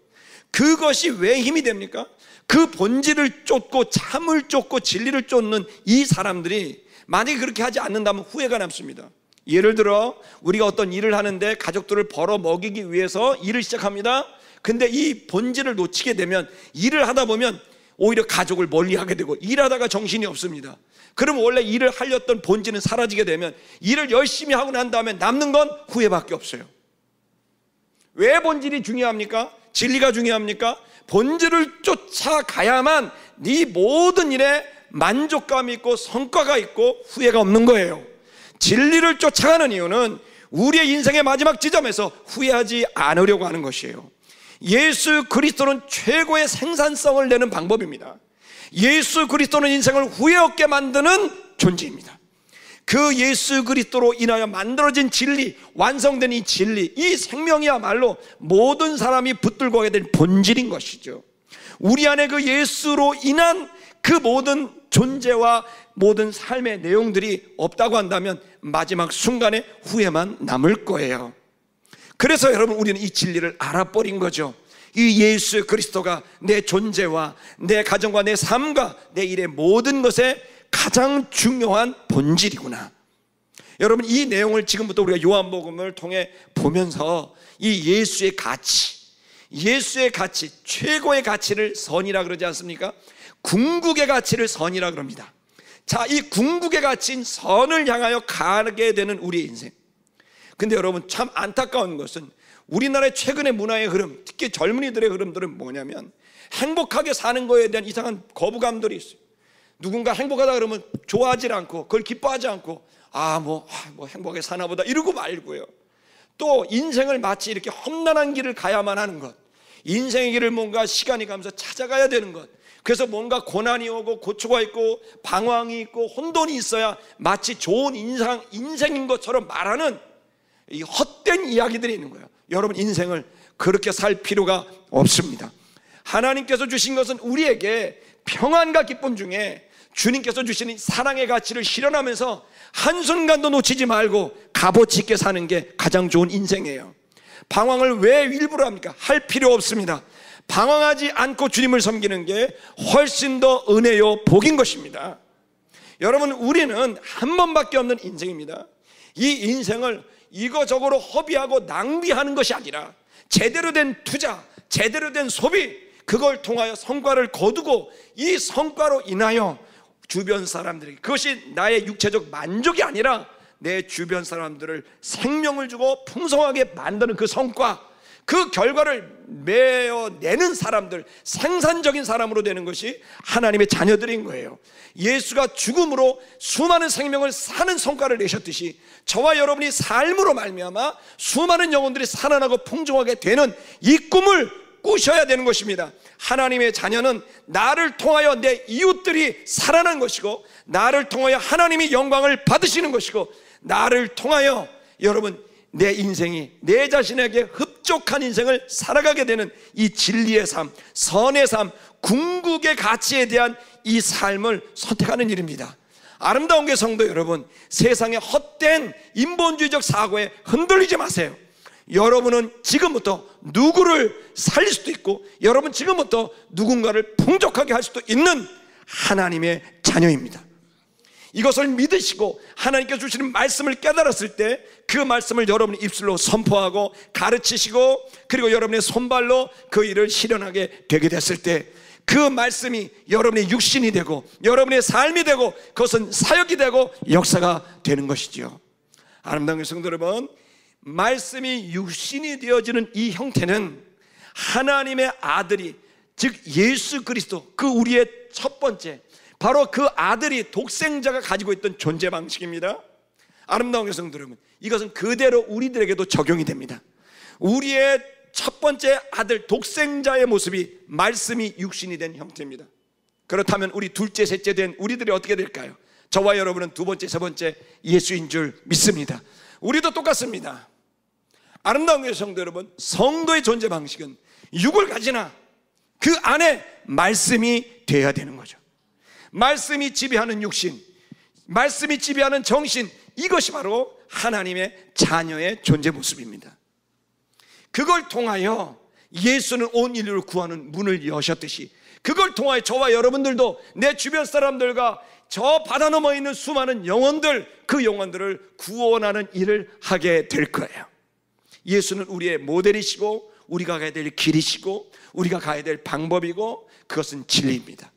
그것이 왜 힘이 됩니까? 그 본질을 쫓고 참을 쫓고 진리를 쫓는 이 사람들이 만약에 그렇게 하지 않는다면 후회가 남습니다. 예를 들어 우리가 어떤 일을 하는데 가족들을 벌어 먹이기 위해서 일을 시작합니다. 근데 이 본질을 놓치게 되면 일을 하다 보면 오히려 가족을 멀리하게 되고, 일하다가 정신이 없습니다. 그럼 원래 일을 하려던 본질은 사라지게 되면 일을 열심히 하고 난 다음에 남는 건 후회밖에 없어요. 왜 본질이 중요합니까? 진리가 중요합니까? 본질을 쫓아가야만 네 모든 일에 만족감이 있고 성과가 있고 후회가 없는 거예요. 진리를 쫓아가는 이유는 우리의 인생의 마지막 지점에서 후회하지 않으려고 하는 것이에요. 예수 그리스도는 최고의 생산성을 내는 방법입니다. 예수 그리스도는 인생을 후회 없게 만드는 존재입니다. 그 예수 그리스도로 인하여 만들어진 진리, 완성된 이 진리, 이 생명이야말로 모든 사람이 붙들고 가게 될 본질인 것이죠. 우리 안에 그 예수로 인한 그 모든 존재와 모든 삶의 내용들이 없다고 한다면 마지막 순간에 후회만 남을 거예요. 그래서 여러분, 우리는 이 진리를 알아버린 거죠. 이 예수 그리스도가 내 존재와 내 가정과 내 삶과 내 일의 모든 것에 가장 중요한 본질이구나. 여러분, 이 내용을 지금부터 우리가 요한복음을 통해 보면서 이 예수의 가치, 예수의 가치, 최고의 가치를 선이라 그러지 않습니까? 궁극의 가치를 선이라 그럽니다. 자, 이 궁극의 가치인 선을 향하여 가게 되는 우리의 인생. 근데 여러분, 참 안타까운 것은 우리나라의 최근의 문화의 흐름, 특히 젊은이들의 흐름들은 뭐냐면 행복하게 사는 거에 대한 이상한 거부감들이 있어요. 누군가 행복하다 그러면 좋아하지 않고 그걸 기뻐하지 않고 뭐 행복하게 사나 보다 이러고 말고요. 또 인생을 마치 이렇게 험난한 길을 가야만 하는 것, 인생의 길을 뭔가 시간이 가면서 찾아가야 되는 것, 그래서 뭔가 고난이 오고 고초가 있고 방황이 있고 혼돈이 있어야 마치 좋은 인생인 것처럼 말하는 이 헛된 이야기들이 있는 거예요. 여러분, 인생을 그렇게 살 필요가 없습니다. 하나님께서 주신 것은 우리에게 평안과 기쁨 중에 주님께서 주시는 사랑의 가치를 실현하면서 한순간도 놓치지 말고 값어치 있게 사는 게 가장 좋은 인생이에요. 방황을 왜 일부러 합니까? 할 필요 없습니다. 방황하지 않고 주님을 섬기는 게 훨씬 더 은혜요 복인 것입니다. 여러분, 우리는 한 번밖에 없는 인생입니다. 이 인생을 이거저거로 허비하고 낭비하는 것이 아니라 제대로 된 투자, 제대로 된 소비, 그걸 통하여 성과를 거두고 이 성과로 인하여 주변 사람들에게, 그것이 나의 육체적 만족이 아니라 내 주변 사람들을 생명을 주고 풍성하게 만드는 그 성과, 그 결과를 내어내는 사람들, 생산적인 사람으로 되는 것이 하나님의 자녀들인 거예요. 예수가 죽음으로 수많은 생명을 사는 성과를 내셨듯이 저와 여러분이 삶으로 말미암아 수많은 영혼들이 살아나고 풍성하게 되는 이 꿈을 꾸셔야 되는 것입니다. 하나님의 자녀는 나를 통하여 내 이웃들이 살아난 것이고, 나를 통하여 하나님이 영광을 받으시는 것이고, 나를 통하여 여러분 내 인생이 내 자신에게 흡족한 인생을 살아가게 되는 이 진리의 삶, 선의 삶, 궁극의 가치에 대한 이 삶을 선택하는 일입니다. 아름다운 게 성도 여러분, 세상의 헛된 인본주의적 사고에 흔들리지 마세요. 여러분은 지금부터 누구를 살릴 수도 있고, 여러분 지금부터 누군가를 풍족하게 할 수도 있는 하나님의 자녀입니다. 이것을 믿으시고 하나님께서 주시는 말씀을 깨달았을 때 그 말씀을 여러분의 입술로 선포하고 가르치시고, 그리고 여러분의 손발로 그 일을 실현하게 되게 됐을 때 그 말씀이 여러분의 육신이 되고 여러분의 삶이 되고 그것은 사역이 되고 역사가 되는 것이죠. 아름다운 성도 여러분, 말씀이 육신이 되어지는 이 형태는 하나님의 아들이, 즉 예수 그리스도, 그 우리의 첫 번째, 바로 그 아들이, 독생자가 가지고 있던 존재 방식입니다. 아름다운 성도 여러분, 이것은 그대로 우리들에게도 적용이 됩니다. 우리의 첫 번째 아들, 독생자의 모습이 말씀이 육신이 된 형태입니다. 그렇다면 우리 둘째, 셋째 된 우리들이 어떻게 될까요? 저와 여러분은 두 번째, 세 번째 예수인 줄 믿습니다. 우리도 똑같습니다. 아름다운 성도 여러분, 성도의 존재 방식은 육을 가지나 그 안에 말씀이 되어야 되는 거죠. 말씀이 지배하는 육신, 말씀이 지배하는 정신, 이것이 바로 하나님의 자녀의 존재 모습입니다. 그걸 통하여 예수는 온 인류를 구하는 문을 여셨듯이, 그걸 통하여 저와 여러분들도 내 주변 사람들과 저 바다 너머에 있는 수많은 영혼들, 그 영혼들을 구원하는 일을 하게 될 거예요. 예수는 우리의 모델이시고 우리가 가야 될 길이시고 우리가 가야 될 방법이고, 그것은 진리입니다.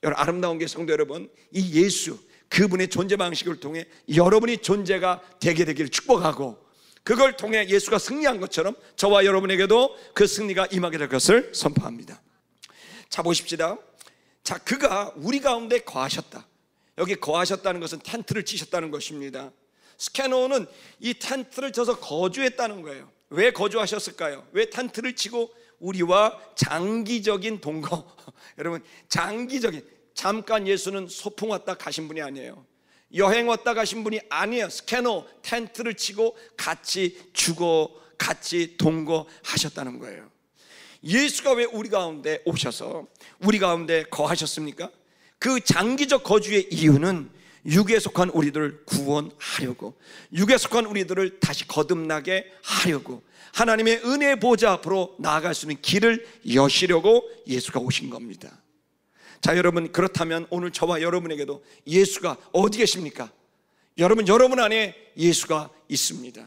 여러분, 아름다운 게 성도 여러분, 이 예수, 그분의 존재 방식을 통해 여러분이 존재가 되게 되기를 축복하고, 그걸 통해 예수가 승리한 것처럼 저와 여러분에게도 그 승리가 임하게 될 것을 선포합니다. 자, 보십시다. 자, 그가 우리 가운데 거하셨다. 여기 거하셨다는 것은 텐트를 치셨다는 것입니다. 스캐노는 이 텐트를 쳐서 거주했다는 거예요. 왜 거주하셨을까요? 왜 텐트를 치고 우리와 장기적인 동거 여러분, 장기적인, 잠깐 예수는 소풍 왔다 가신 분이 아니에요. 여행 왔다 가신 분이 아니에요. 스캐노, 텐트를 치고 같이 주고 같이 동거하셨다는 거예요. 예수가 왜 우리 가운데 오셔서 우리 가운데 거하셨습니까? 그 장기적 거주의 이유는 육에 속한 우리들을 구원하려고, 육에 속한 우리들을 다시 거듭나게 하려고, 하나님의 은혜의 보좌 앞으로 나아갈 수 있는 길을 여시려고 예수가 오신 겁니다. 자, 여러분, 그렇다면 오늘 저와 여러분에게도 예수가 어디 계십니까? 여러분 안에 예수가 있습니다.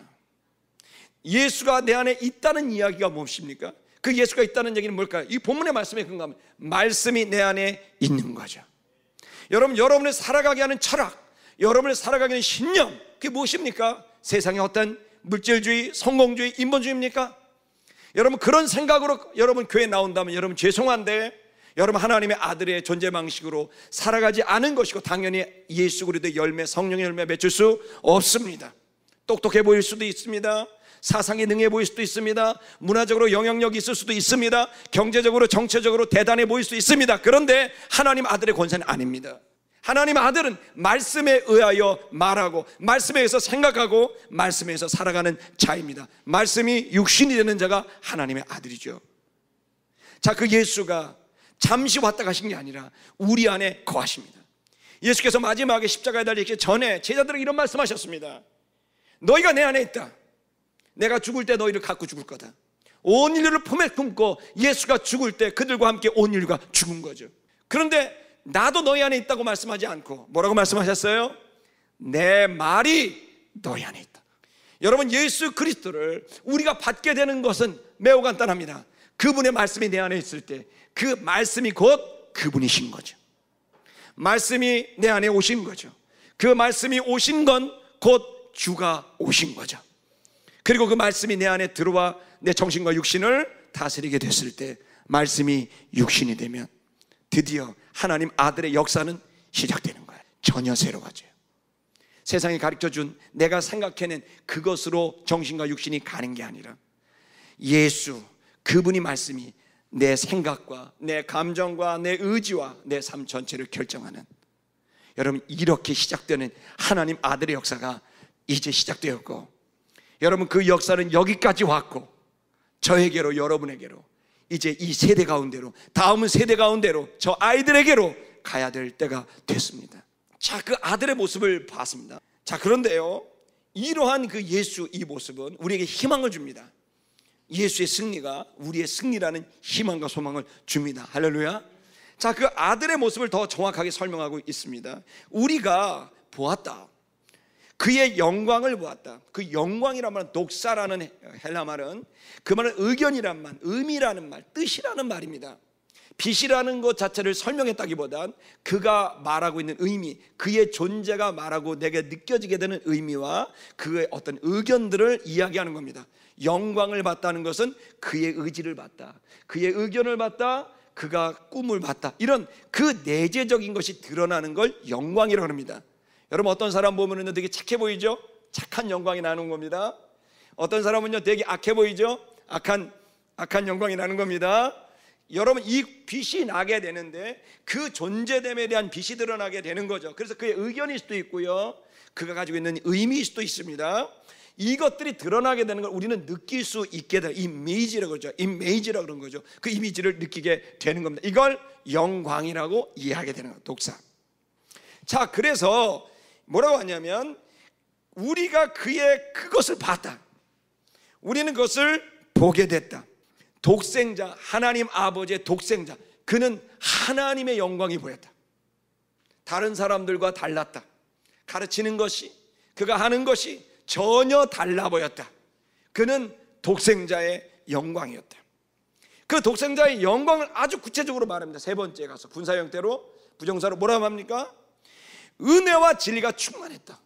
예수가 내 안에 있다는 이야기가 무엇입니까? 그 예수가 있다는 얘기는 뭘까요? 이 본문의 말씀에 근거하면 말씀이 내 안에 있는 거죠. 여러분을 살아가게 하는 철학, 여러분을 살아가게 하는 신념, 그게 무엇입니까? 세상의 어떤 물질주의, 성공주의, 인본주의입니까? 여러분, 그런 생각으로 여러분 교회 나온다면 여러분 죄송한데, 여러분 하나님의 아들의 존재 방식으로 살아가지 않은 것이고, 당연히 예수 그리스도의 열매, 성령의 열매 맺을 수 없습니다. 똑똑해 보일 수도 있습니다. 사상이 능해 보일 수도 있습니다. 문화적으로 영향력이 있을 수도 있습니다. 경제적으로, 정치적으로 대단해 보일 수도 있습니다. 그런데 하나님 아들의 권세는 아닙니다. 하나님 아들은 말씀에 의하여 말하고, 말씀에 의해서 생각하고, 말씀에 의해서 살아가는 자입니다. 말씀이 육신이 되는 자가 하나님의 아들이죠. 자, 그 예수가 잠시 왔다 가신 게 아니라 우리 안에 거하십니다. 예수께서 마지막에 십자가에 달리기 전에 제자들에게 이런 말씀하셨습니다. 너희가 내 안에 있다. 내가 죽을 때 너희를 갖고 죽을 거다. 온 인류를 품에 품고 예수가 죽을 때 그들과 함께 온 인류가 죽은 거죠. 그런데 나도 너희 안에 있다고 말씀하지 않고 뭐라고 말씀하셨어요? 내 말이 너희 안에 있다. 여러분, 예수 그리스도를 우리가 받게 되는 것은 매우 간단합니다. 그분의 말씀이 내 안에 있을 때 그 말씀이 곧 그분이신 거죠. 말씀이 내 안에 오신 거죠. 그 말씀이 오신 건 곧 주가 오신 거죠. 그리고 그 말씀이 내 안에 들어와 내 정신과 육신을 다스리게 됐을 때, 말씀이 육신이 되면 드디어 하나님 아들의 역사는 시작되는 거예요. 전혀 새로워져요. 세상이 가르쳐준 내가 생각해낸 그것으로 정신과 육신이 가는 게 아니라 예수, 그분이 말씀이 내 생각과 내 감정과 내 의지와 내 삶 전체를 결정하는, 여러분, 이렇게 시작되는 하나님 아들의 역사가 이제 시작되었고, 여러분, 그 역사는 여기까지 왔고 저에게로, 여러분에게로, 이제 이 세대 가운데로, 다음 세대 가운데로, 저 아이들에게로 가야 될 때가 됐습니다. 자, 그 아들의 모습을 봤습니다. 자, 그런데요, 이러한 그 예수, 이 모습은 우리에게 희망을 줍니다. 예수의 승리가 우리의 승리라는 희망과 소망을 줍니다. 할렐루야. 자, 그 아들의 모습을 더 정확하게 설명하고 있습니다. 우리가 보았다, 그의 영광을 보았다. 그 영광이란 말은 독사라는 헬라 말은, 그 말은 의견이란 말, 의미라는 말, 뜻이라는 말입니다. 빛이라는 것 자체를 설명했다기보단 그가 말하고 있는 의미, 그의 존재가 말하고 내게 느껴지게 되는 의미와 그의 어떤 의견들을 이야기하는 겁니다. 영광을 봤다는 것은 그의 의지를 봤다, 그의 의견을 봤다, 그가 꿈을 봤다, 이런 그 내재적인 것이 드러나는 걸 영광이라고 합니다. 여러분, 어떤 사람 보면은 되게 착해 보이죠? 착한 영광이 나는 겁니다. 어떤 사람은요 되게 악해 보이죠? 악한 영광이 나는 겁니다. 여러분, 이 빛이 나게 되는데 그 존재됨에 대한 빛이 드러나게 되는 거죠. 그래서 그의 의견일 수도 있고요, 그가 가지고 있는 의미일 수도 있습니다. 이것들이 드러나게 되는 걸 우리는 느낄 수 있게 되는, 이미지라고 그러죠. 이미지라고 그런 거죠. 그 이미지를 느끼게 되는 겁니다. 이걸 영광이라고 이해하게 되는 거예요, 독사. 자, 그래서 뭐라고 하냐면 우리가 그의 그것을 봤다, 우리는 그것을 보게 됐다. 독생자, 하나님 아버지의 독생자, 그는 하나님의 영광이 보였다. 다른 사람들과 달랐다. 가르치는 것이, 그가 하는 것이 전혀 달라 보였다. 그는 독생자의 영광이었다. 그 독생자의 영광을 아주 구체적으로 말합니다. 세 번째 가서 분사 형태로, 부정사로 뭐라고 합니까? 은혜와 진리가 충만했다.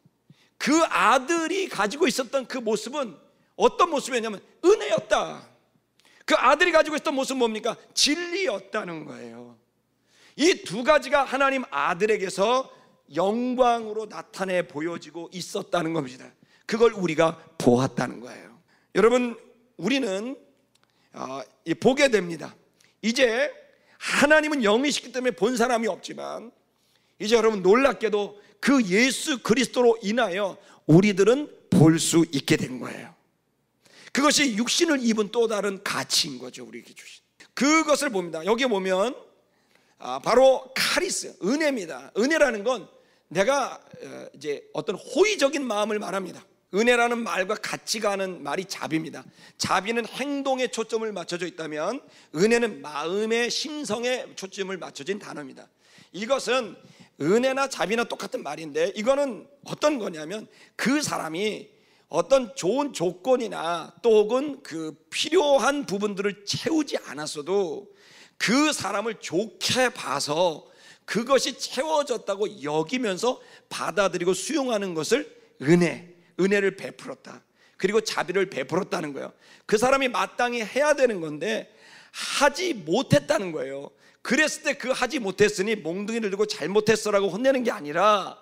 그 아들이 가지고 있었던 그 모습은 어떤 모습이었냐면 은혜였다. 그 아들이 가지고 있었던 모습은 뭡니까? 진리였다는 거예요. 이 두 가지가 하나님 아들에게서 영광으로 나타내 보여지고 있었다는 겁니다. 그걸 우리가 보았다는 거예요. 여러분, 우리는 보게 됩니다. 이제 하나님은 영이시기 때문에 본 사람이 없지만, 이제 여러분 놀랍게도 그 예수 그리스도로 인하여 우리들은 볼 수 있게 된 거예요. 그것이 육신을 입은 또 다른 가치인 거죠. 우리에게 주신 그것을 봅니다. 여기 보면 바로 카리스, 은혜입니다. 은혜라는 건 내가 이제 어떤 호의적인 마음을 말합니다. 은혜라는 말과 같이 가는 말이 자비입니다. 자비는 행동에 초점을 맞춰져 있다면 은혜는 마음의 심성에 초점을 맞춰진 단어입니다. 이것은 은혜나 자비나 똑같은 말인데, 이거는 어떤 거냐면 그 사람이 어떤 좋은 조건이나 또 혹은 그 필요한 부분들을 채우지 않았어도 그 사람을 좋게 봐서 그것이 채워졌다고 여기면서 받아들이고 수용하는 것을 은혜를 베풀었다. 그리고 자비를 베풀었다는 거예요. 그 사람이 마땅히 해야 되는 건데 하지 못했다는 거예요. 그랬을 때 그 하지 못했으니 몽둥이를 들고 잘못했어라고 혼내는 게 아니라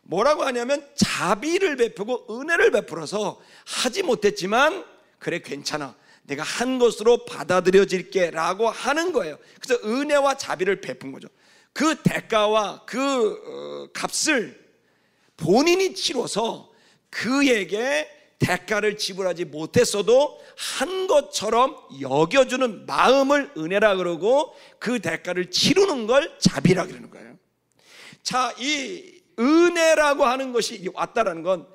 뭐라고 하냐면 자비를 베푸고 은혜를 베풀어서 하지 못했지만 그래 괜찮아, 내가 한 것으로 받아들여질게 라고 하는 거예요. 그래서 은혜와 자비를 베푼 거죠. 그 대가와 그 값을 본인이 치러서 그에게 대가를 지불하지 못했어도 한 것처럼 여겨주는 마음을 은혜라 그러고, 그 대가를 치르는 걸 자비라 그러는 거예요. 자, 이 은혜라고 하는 것이 왔다라는 건,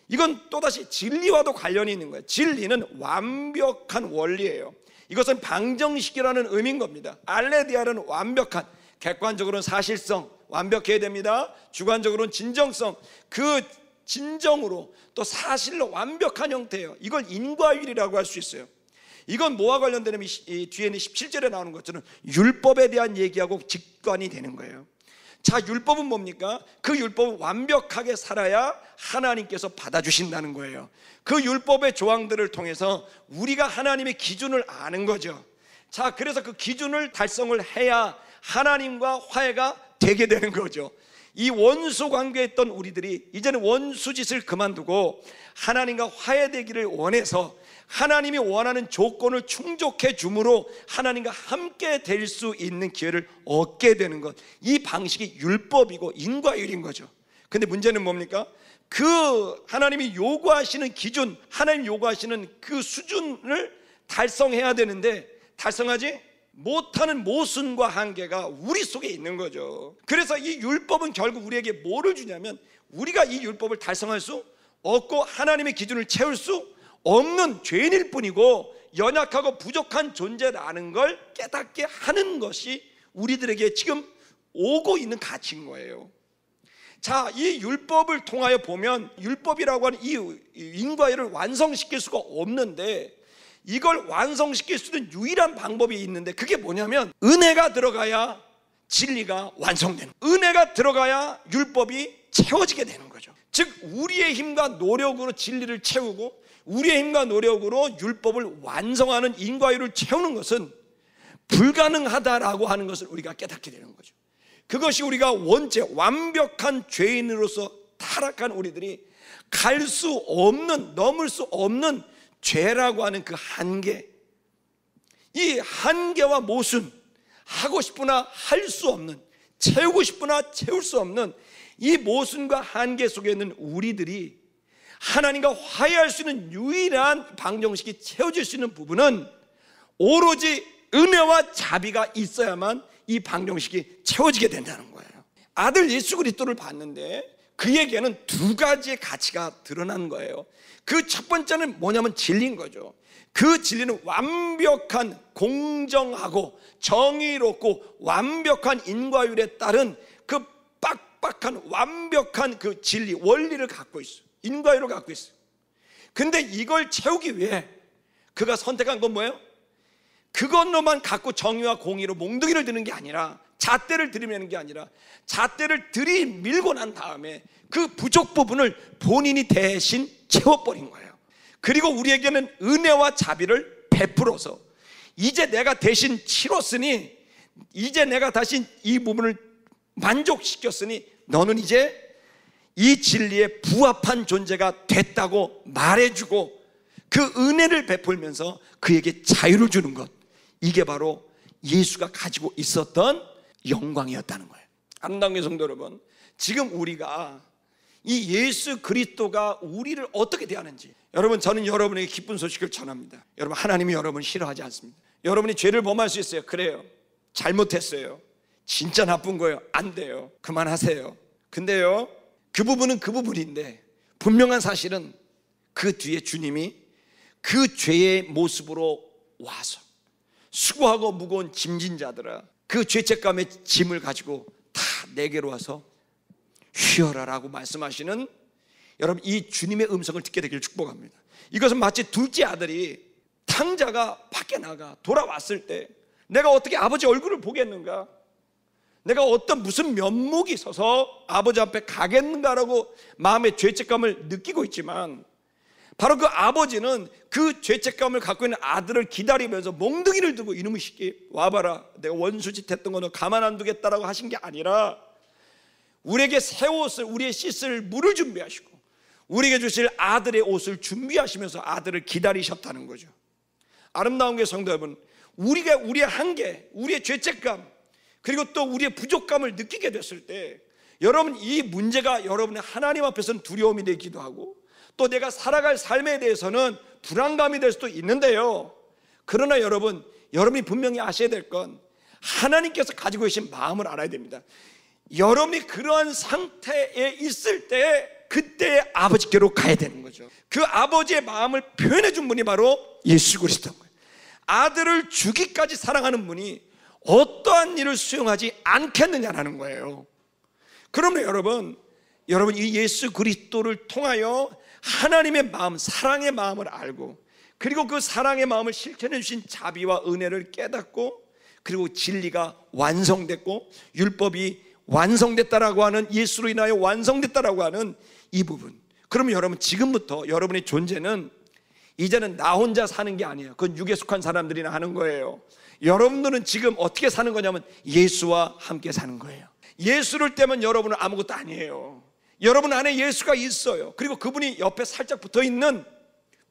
이건 또다시 진리와도 관련이 있는 거예요. 진리는 완벽한 원리예요. 이것은 방정식이라는 의미인 겁니다. 알레디아는 완벽한, 객관적으로는 사실성, 완벽해야 됩니다. 주관적으로는 진정성, 그 진정으로 또 사실로 완벽한 형태예요. 이걸 인과율이라고 할 수 있어요. 이건 뭐와 관련되냐면 이 뒤에는 17절에 나오는 것처럼 율법에 대한 얘기하고 직관이 되는 거예요. 자, 율법은 뭡니까? 그 율법은 완벽하게 살아야 하나님께서 받아주신다는 거예요. 그 율법의 조항들을 통해서 우리가 하나님의 기준을 아는 거죠. 자, 그래서 그 기준을 달성을 해야 하나님과 화해가 되게 되는 거죠. 이 원수 관계에 있던 우리들이 이제는 원수 짓을 그만두고 하나님과 화해되기를 원해서 하나님이 원하는 조건을 충족해 줌으로 하나님과 함께 될 수 있는 기회를 얻게 되는 것, 이 방식이 율법이고 인과율인 거죠. 근데 문제는 뭡니까? 그 하나님이 요구하시는 기준, 하나님 요구하시는 그 수준을 달성해야 되는데 달성하지 못하는 모순과 한계가 우리 속에 있는 거죠. 그래서 이 율법은 결국 우리에게 뭐를 주냐면 우리가 이 율법을 달성할 수 없고 하나님의 기준을 채울 수 없는 죄인일 뿐이고 연약하고 부족한 존재라는 걸 깨닫게 하는 것이 우리들에게 지금 오고 있는 가치인 거예요. 자, 이 율법을 통하여 보면 율법이라고 하는 이 인과율을 완성시킬 수가 없는데 이걸 완성시킬 수 있는 유일한 방법이 있는데 그게 뭐냐면 은혜가 들어가야 진리가 완성되는, 은혜가 들어가야 율법이 채워지게 되는 거죠. 즉 우리의 힘과 노력으로 진리를 채우고 우리의 힘과 노력으로 율법을 완성하는 인과율을 채우는 것은 불가능하다라고 하는 것을 우리가 깨닫게 되는 거죠. 그것이 우리가 원죄, 완벽한 죄인으로서 타락한 우리들이 갈 수 없는, 넘을 수 없는 죄라고 하는 그 한계, 이 한계와 모순, 하고 싶으나 할 수 없는, 채우고 싶으나 채울 수 없는 이 모순과 한계 속에 있는 우리들이 하나님과 화해할 수 있는 유일한 방정식이 채워질 수 있는 부분은 오로지 은혜와 자비가 있어야만 이 방정식이 채워지게 된다는 거예요. 아들 예수 그리스도를 봤는데 그에게는 두 가지의 가치가 드러난 거예요. 그 첫 번째는 뭐냐면 진리인 거죠. 그 진리는 완벽한, 공정하고 정의롭고 완벽한 인과율에 따른 그 빡빡한 완벽한 그 진리, 원리를 갖고 있어요. 인과율을 갖고 있어요. 근데 이걸 채우기 위해 그가 선택한 건 뭐예요? 그것로만 갖고 정의와 공의로 몽둥이를 드는 게 아니라, 잣대를 들이매는 게 아니라 잣대를 들이밀고 난 다음에 그 부족 부분을 본인이 대신 채워버린 거예요. 그리고 우리에게는 은혜와 자비를 베풀어서 이제 내가 대신 치렀으니, 이제 내가 다시 이 부분을 만족시켰으니 너는 이제 이 진리에 부합한 존재가 됐다고 말해주고 그 은혜를 베풀면서 그에게 자유를 주는 것, 이게 바로 예수가 가지고 있었던 영광이었다는 거예요. 아름다운 성도 여러분, 지금 우리가 이 예수 그리스도가 우리를 어떻게 대하는지, 여러분, 저는 여러분에게 기쁜 소식을 전합니다. 여러분, 하나님이 여러분을 싫어하지 않습니다. 여러분이 죄를 범할 수 있어요. 그래요, 잘못했어요, 진짜 나쁜 거예요, 안 돼요, 그만하세요. 근데요, 그 부분은 그 부분인데 분명한 사실은 그 뒤에 주님이 그 죄의 모습으로 와서 수고하고 무거운 짐진 자들아, 그 죄책감의 짐을 가지고 다 내게로 와서 쉬어라라고 말씀하시는, 여러분, 이 주님의 음성을 듣게 되기를 축복합니다. 이것은 마치 둘째 아들이, 탕자가 밖에 나가 돌아왔을 때 내가 어떻게 아버지 얼굴을 보겠는가, 내가 어떤 무슨 면목이 있어서 아버지 앞에 가겠는가라고 마음의 죄책감을 느끼고 있지만, 바로 그 아버지는 그 죄책감을 갖고 있는 아들을 기다리면서 몽둥이를 들고 이놈의 새끼 와봐라, 내가 원수짓 했던 거 너 가만 안 두겠다라고 하신 게 아니라 우리에게 새 옷을, 우리의 씻을 물을 준비하시고 우리에게 주실 아들의 옷을 준비하시면서 아들을 기다리셨다는 거죠. 아름다운 게 성도 여러분, 우리가 우리의 한계, 우리의 죄책감, 그리고 또 우리의 부족감을 느끼게 됐을 때, 여러분, 이 문제가 여러분의 하나님 앞에서는 두려움이 되기도 하고 또 내가 살아갈 삶에 대해서는 불안감이 될 수도 있는데요, 그러나 여러분이 분명히 아셔야 될 건 하나님께서 가지고 계신 마음을 알아야 됩니다. 여러분이 그러한 상태에 있을 때 그때 아버지께로 가야 되는 거죠. 그 아버지의 마음을 표현해 준 분이 바로 예수 그리스도인 거예요. 아들을 주기까지 사랑하는 분이 어떠한 일을 수용하지 않겠느냐라는 거예요. 그러면 여러분 이 예수 그리스도를 통하여 하나님의 마음, 사랑의 마음을 알고, 그리고 그 사랑의 마음을 실천해 주신 자비와 은혜를 깨닫고, 그리고 진리가 완성됐고 율법이 완성됐다라고 하는, 예수로 인하여 완성됐다라고 하는 이 부분. 그러면 여러분 지금부터 여러분의 존재는 이제는 나 혼자 사는 게 아니에요. 그건 육에 속한 사람들이나 하는 거예요. 여러분들은 지금 어떻게 사는 거냐면 예수와 함께 사는 거예요. 예수를 떼면 여러분은 아무것도 아니에요. 여러분 안에 예수가 있어요. 그리고 그분이 옆에 살짝 붙어있는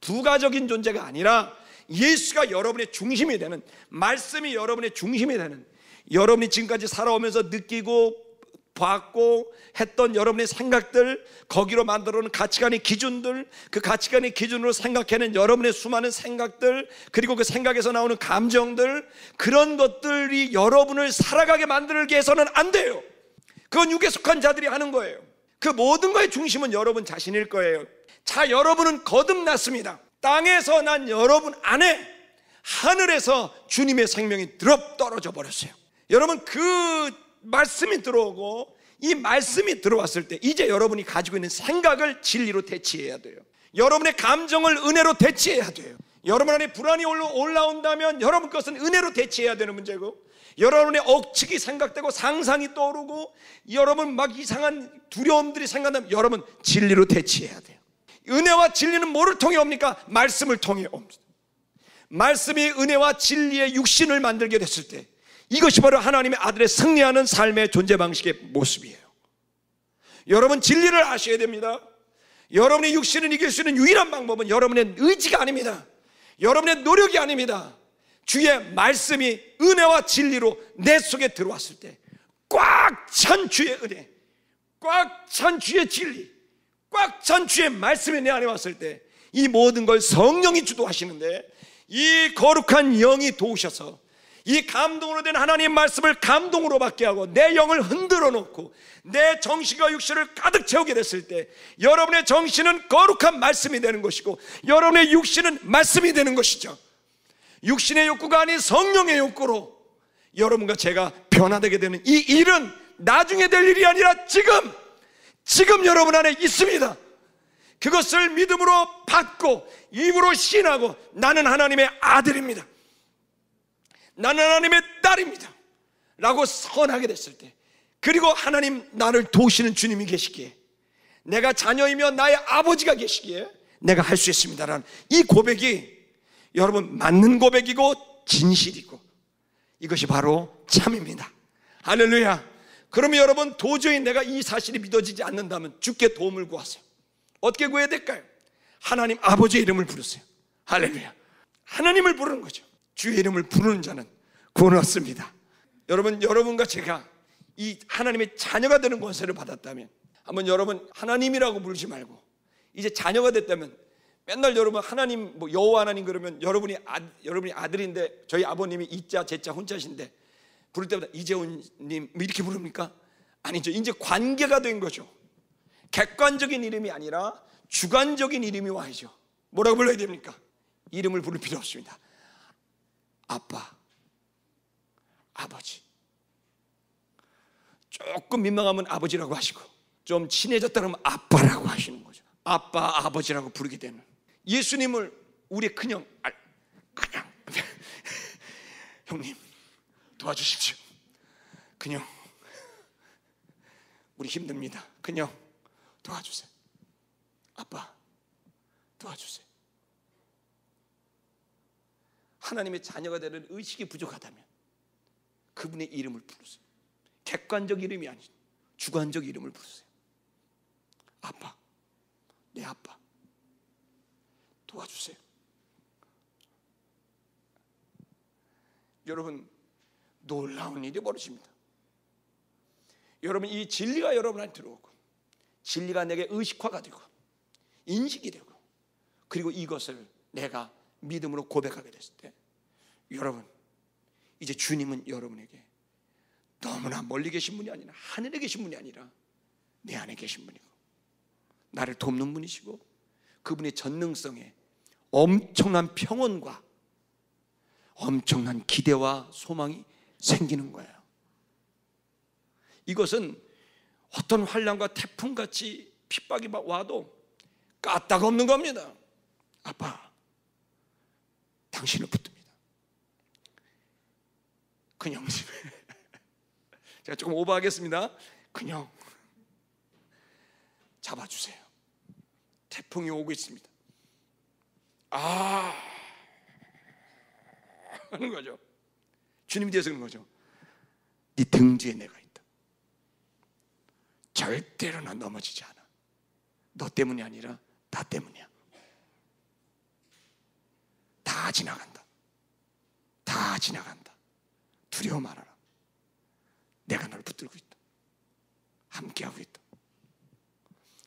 부가적인 존재가 아니라 예수가 여러분의 중심이 되는, 말씀이 여러분의 중심이 되는, 여러분이 지금까지 살아오면서 느끼고 봤고 했던 여러분의 생각들, 거기로 만들어놓은 가치관의 기준들, 그 가치관의 기준으로 생각하는 여러분의 수많은 생각들, 그리고 그 생각에서 나오는 감정들, 그런 것들이 여러분을 살아가게 만들게 해서는 안 돼요. 그건 육에 속한 자들이 하는 거예요. 그 모든 거의 중심은 여러분 자신일 거예요. 자, 여러분은 거듭났습니다. 땅에서 난 여러분 안에 하늘에서 주님의 생명이 떨어져 버렸어요. 여러분, 그 말씀이 들어오고 이 말씀이 들어왔을 때 이제 여러분이 가지고 있는 생각을 진리로 대치해야 돼요. 여러분의 감정을 은혜로 대치해야 돼요. 여러분 안에 불안이 올라온다면 여러분 것은 은혜로 대치해야 되는 문제고, 여러분의 억측이 생각되고 상상이 떠오르고 여러분 막 이상한 두려움들이 생각나면 여러분 진리로 대치해야 돼요. 은혜와 진리는 뭐를 통해 옵니까? 말씀을 통해 옵니다. 말씀이 은혜와 진리의 육신을 만들게 됐을 때 이것이 바로 하나님의 아들의 승리하는 삶의 존재 방식의 모습이에요. 여러분 진리를 아셔야 됩니다. 여러분의 육신을 이길 수 있는 유일한 방법은 여러분의 의지가 아닙니다. 여러분의 노력이 아닙니다. 주의 말씀이 은혜와 진리로 내 속에 들어왔을 때 꽉 찬 주의 은혜, 꽉 찬 주의 진리, 꽉 찬 주의 말씀이 내 안에 왔을 때 이 모든 걸 성령이 주도하시는데, 이 거룩한 영이 도우셔서 이 감동으로 된 하나님의 말씀을 감동으로 받게 하고 내 영을 흔들어 놓고 내 정신과 육신을 가득 채우게 됐을 때 여러분의 정신은 거룩한 말씀이 되는 것이고 여러분의 육신은 말씀이 되는 것이죠. 육신의 욕구가 아닌 성령의 욕구로 여러분과 제가 변화되게 되는 이 일은 나중에 될 일이 아니라 지금 여러분 안에 있습니다. 그것을 믿음으로 받고 입으로 신하고 나는 하나님의 아들입니다, 나는 하나님의 딸입니다 라고 선하게 됐을 때, 그리고 하나님 나를 도우시는 주님이 계시기에, 내가 자녀이며 나의 아버지가 계시기에 내가 할 수 있습니다라는 이 고백이 여러분 맞는 고백이고 진실이고 이것이 바로 참입니다. 할렐루야. 그러면 여러분 도저히 내가 이 사실이 믿어지지 않는다면 주께 도움을 구하세요. 어떻게 구해야 될까요? 하나님 아버지의 이름을 부르세요. 할렐루야. 하나님을 부르는 거죠. 주의 이름을 부르는 자는 구원 얻습니다. 여러분과 제가 이 하나님의 자녀가 되는 권세를 받았다면 한번 여러분 하나님이라고 부르지 말고 이제 자녀가 됐다면 맨날 여러분 하나님 뭐 여호와 하나님 그러면 여러분이 아들인데 저희 아버님이 이자 제자 혼자신데 부를 때마다 이재훈님 이렇게 부릅니까? 아니죠. 이제 관계가 된 거죠. 객관적인 이름이 아니라 주관적인 이름이 와야죠. 뭐라고 불러야 됩니까? 이름을 부를 필요 없습니다. 아빠, 아버지. 조금 민망하면 아버지라고 하시고 좀 친해졌다 그러면 아빠라고 하시는 거죠. 아빠, 아버지라고 부르게 되는 예수님을 우리의 큰형 형님 도와주십시오. 큰형 우리 힘듭니다. 큰형 도와주세요. 아빠 도와주세요. 하나님의 자녀가 되는 의식이 부족하다면 그분의 이름을 부르세요. 객관적 이름이 아닌 주관적 이름을 부르세요. 아빠, 내 아빠 도와주세요. 여러분 놀라운 일이 벌어집니다. 여러분 이 진리가 여러분한테 들어오고 진리가 내게 의식화가 되고 인식이 되고 그리고 이것을 내가 믿음으로 고백하게 됐을 때 여러분 이제 주님은 여러분에게 너무나 멀리 계신 분이 아니라 하늘에 계신 분이 아니라 내 안에 계신 분이고 나를 돕는 분이시고 그분의 전능성에 엄청난 평온과 엄청난 기대와 소망이 생기는 거예요. 이것은 어떤 환난과 태풍같이 핍박이 와도 까딱 없는 겁니다. 아빠, 당신을 붙듭니다. 그냥 제가 조금 오버하겠습니다. 그냥 잡아주세요. 태풍이 오고 있습니다. 하는 거죠. 주님이 되어서 그런 거죠. 네 등 뒤에 내가 있다. 절대로 난 넘어지지 않아. 너 때문이 아니라 나 때문이야. 다 지나간다. 다 지나간다. 두려워 말아라. 내가 널 붙들고 있다. 함께하고 있다.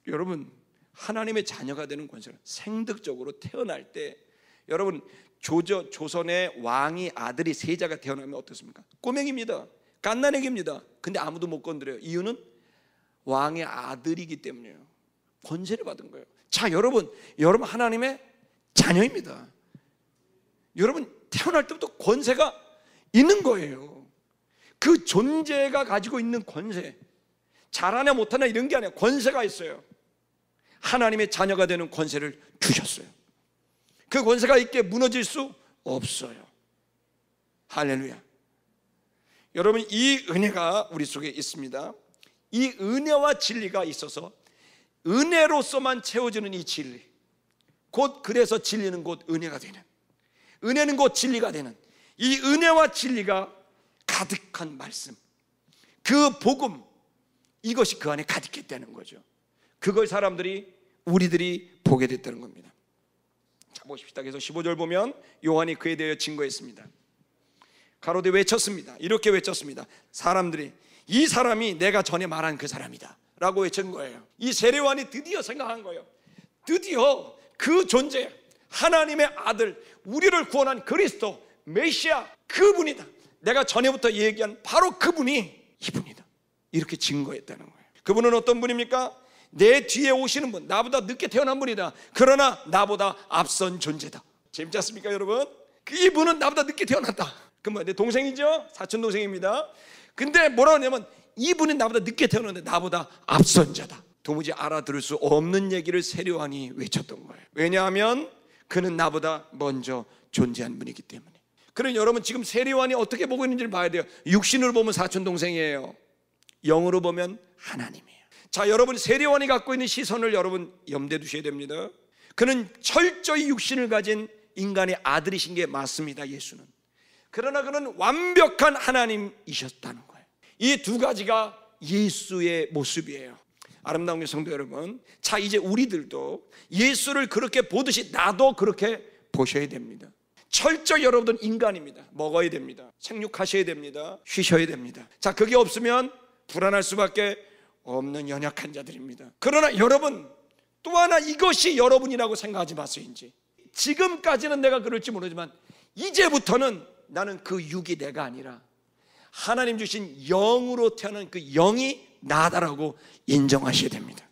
여러분, 하나님의 자녀가 되는 권세는 생득적으로 태어날 때, 여러분, 조선의 왕이 아들이 세자가 태어나면 어떻습니까? 꼬맹입니다. 갓난애기입니다. 근데 아무도 못 건드려요. 이유는 왕의 아들이기 때문이에요. 권세를 받은 거예요. 자, 여러분 하나님의 자녀입니다. 여러분 태어날 때부터 권세가 있는 거예요. 그 존재가 가지고 있는 권세, 잘하냐 못하냐 이런 게 아니라 권세가 있어요. 하나님의 자녀가 되는 권세를 주셨어요. 그 권세가 있게 무너질 수 없어요. 할렐루야. 여러분, 이 은혜가 우리 속에 있습니다. 이 은혜와 진리가 있어서 은혜로서만 채워지는 이 진리, 곧 그래서 진리는 곧 은혜가 되는, 은혜는 곧 진리가 되는 이 은혜와 진리가 가득한 말씀, 그 복음, 이것이 그 안에 가득했다는 거죠. 그걸 우리들이 보게 됐다는 겁니다. 자, 보십시다. 그래서 15절 보면 요한이 그에 대하여 증거했습니다. 가로되 외쳤습니다. 이렇게 외쳤습니다. 사람들이 이 사람이 내가 전에 말한 그 사람이다 라고 외친 거예요. 이 세례요한이 드디어 생각한 거예요. 드디어 그 존재, 하나님의 아들, 우리를 구원한 그리스도 메시아, 그분이다. 내가 전에부터 얘기한 바로 그분이 이분이다. 이렇게 증거했다는 거예요. 그분은 어떤 분입니까? 내 뒤에 오시는 분, 나보다 늦게 태어난 분이다. 그러나 나보다 앞선 존재다. 재밌지 않습니까, 여러분? 이분은 나보다 늦게 태어났다. 그럼 내 동생이죠? 사촌 동생입니다. 근데 뭐라고 하냐면 이분은 나보다 늦게 태어났는데 나보다 앞선 자다. 도무지 알아들을 수 없는 얘기를 세례요한이 외쳤던 거예요. 왜냐하면 그는 나보다 먼저 존재한 분이기 때문에. 그러니 여러분, 지금 세례요한이 어떻게 보고 있는지를 봐야 돼요. 육신으로 보면 사촌 동생이에요. 영으로 보면 하나님이에요. 자, 여러분, 세례요한이 갖고 있는 시선을 여러분 염두에 두셔야 됩니다. 그는 철저히 육신을 가진 인간의 아들이신 게 맞습니다. 예수는. 그러나 그는 완벽한 하나님이셨다는 거예요. 이 두 가지가 예수의 모습이에요. 아름다운 성도 여러분, 자, 이제 우리들도 예수를 그렇게 보듯이 나도 그렇게 보셔야 됩니다. 철저히 여러분은 인간입니다. 먹어야 됩니다. 생육하셔야 됩니다. 쉬셔야 됩니다. 자, 그게 없으면 불안할 수밖에 없는 연약한 자들입니다. 그러나 여러분, 또 하나 이것이 여러분이라고 생각하지 마세요. 이제 지금까지는 내가 그럴지 모르지만 이제부터는 나는 그 육이 내가 아니라 하나님 주신 영으로 태어난 그 영이 나다라고 인정하셔야 됩니다.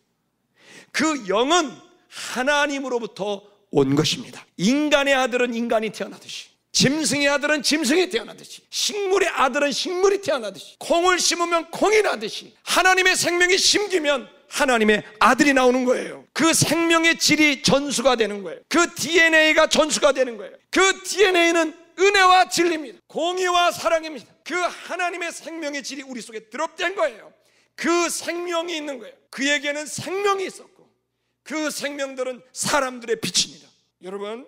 그 영은 하나님으로부터 온 것입니다. 인간의 아들은 인간이 태어나듯이, 짐승의 아들은 짐승이 태어나듯이, 식물의 아들은 식물이 태어나듯이, 콩을 심으면 콩이 나듯이 하나님의 생명이 심기면 하나님의 아들이 나오는 거예요. 그 생명의 질이 전수가 되는 거예요. 그 DNA가 전수가 되는 거예요. 그 DNA는 은혜와 진리입니다. 공의와 사랑입니다. 그 하나님의 생명의 질이 우리 속에 드롭된 거예요. 그 생명이 있는 거예요. 그에게는 생명이 있었고 그 생명들은 사람들의 빛입니다. 여러분,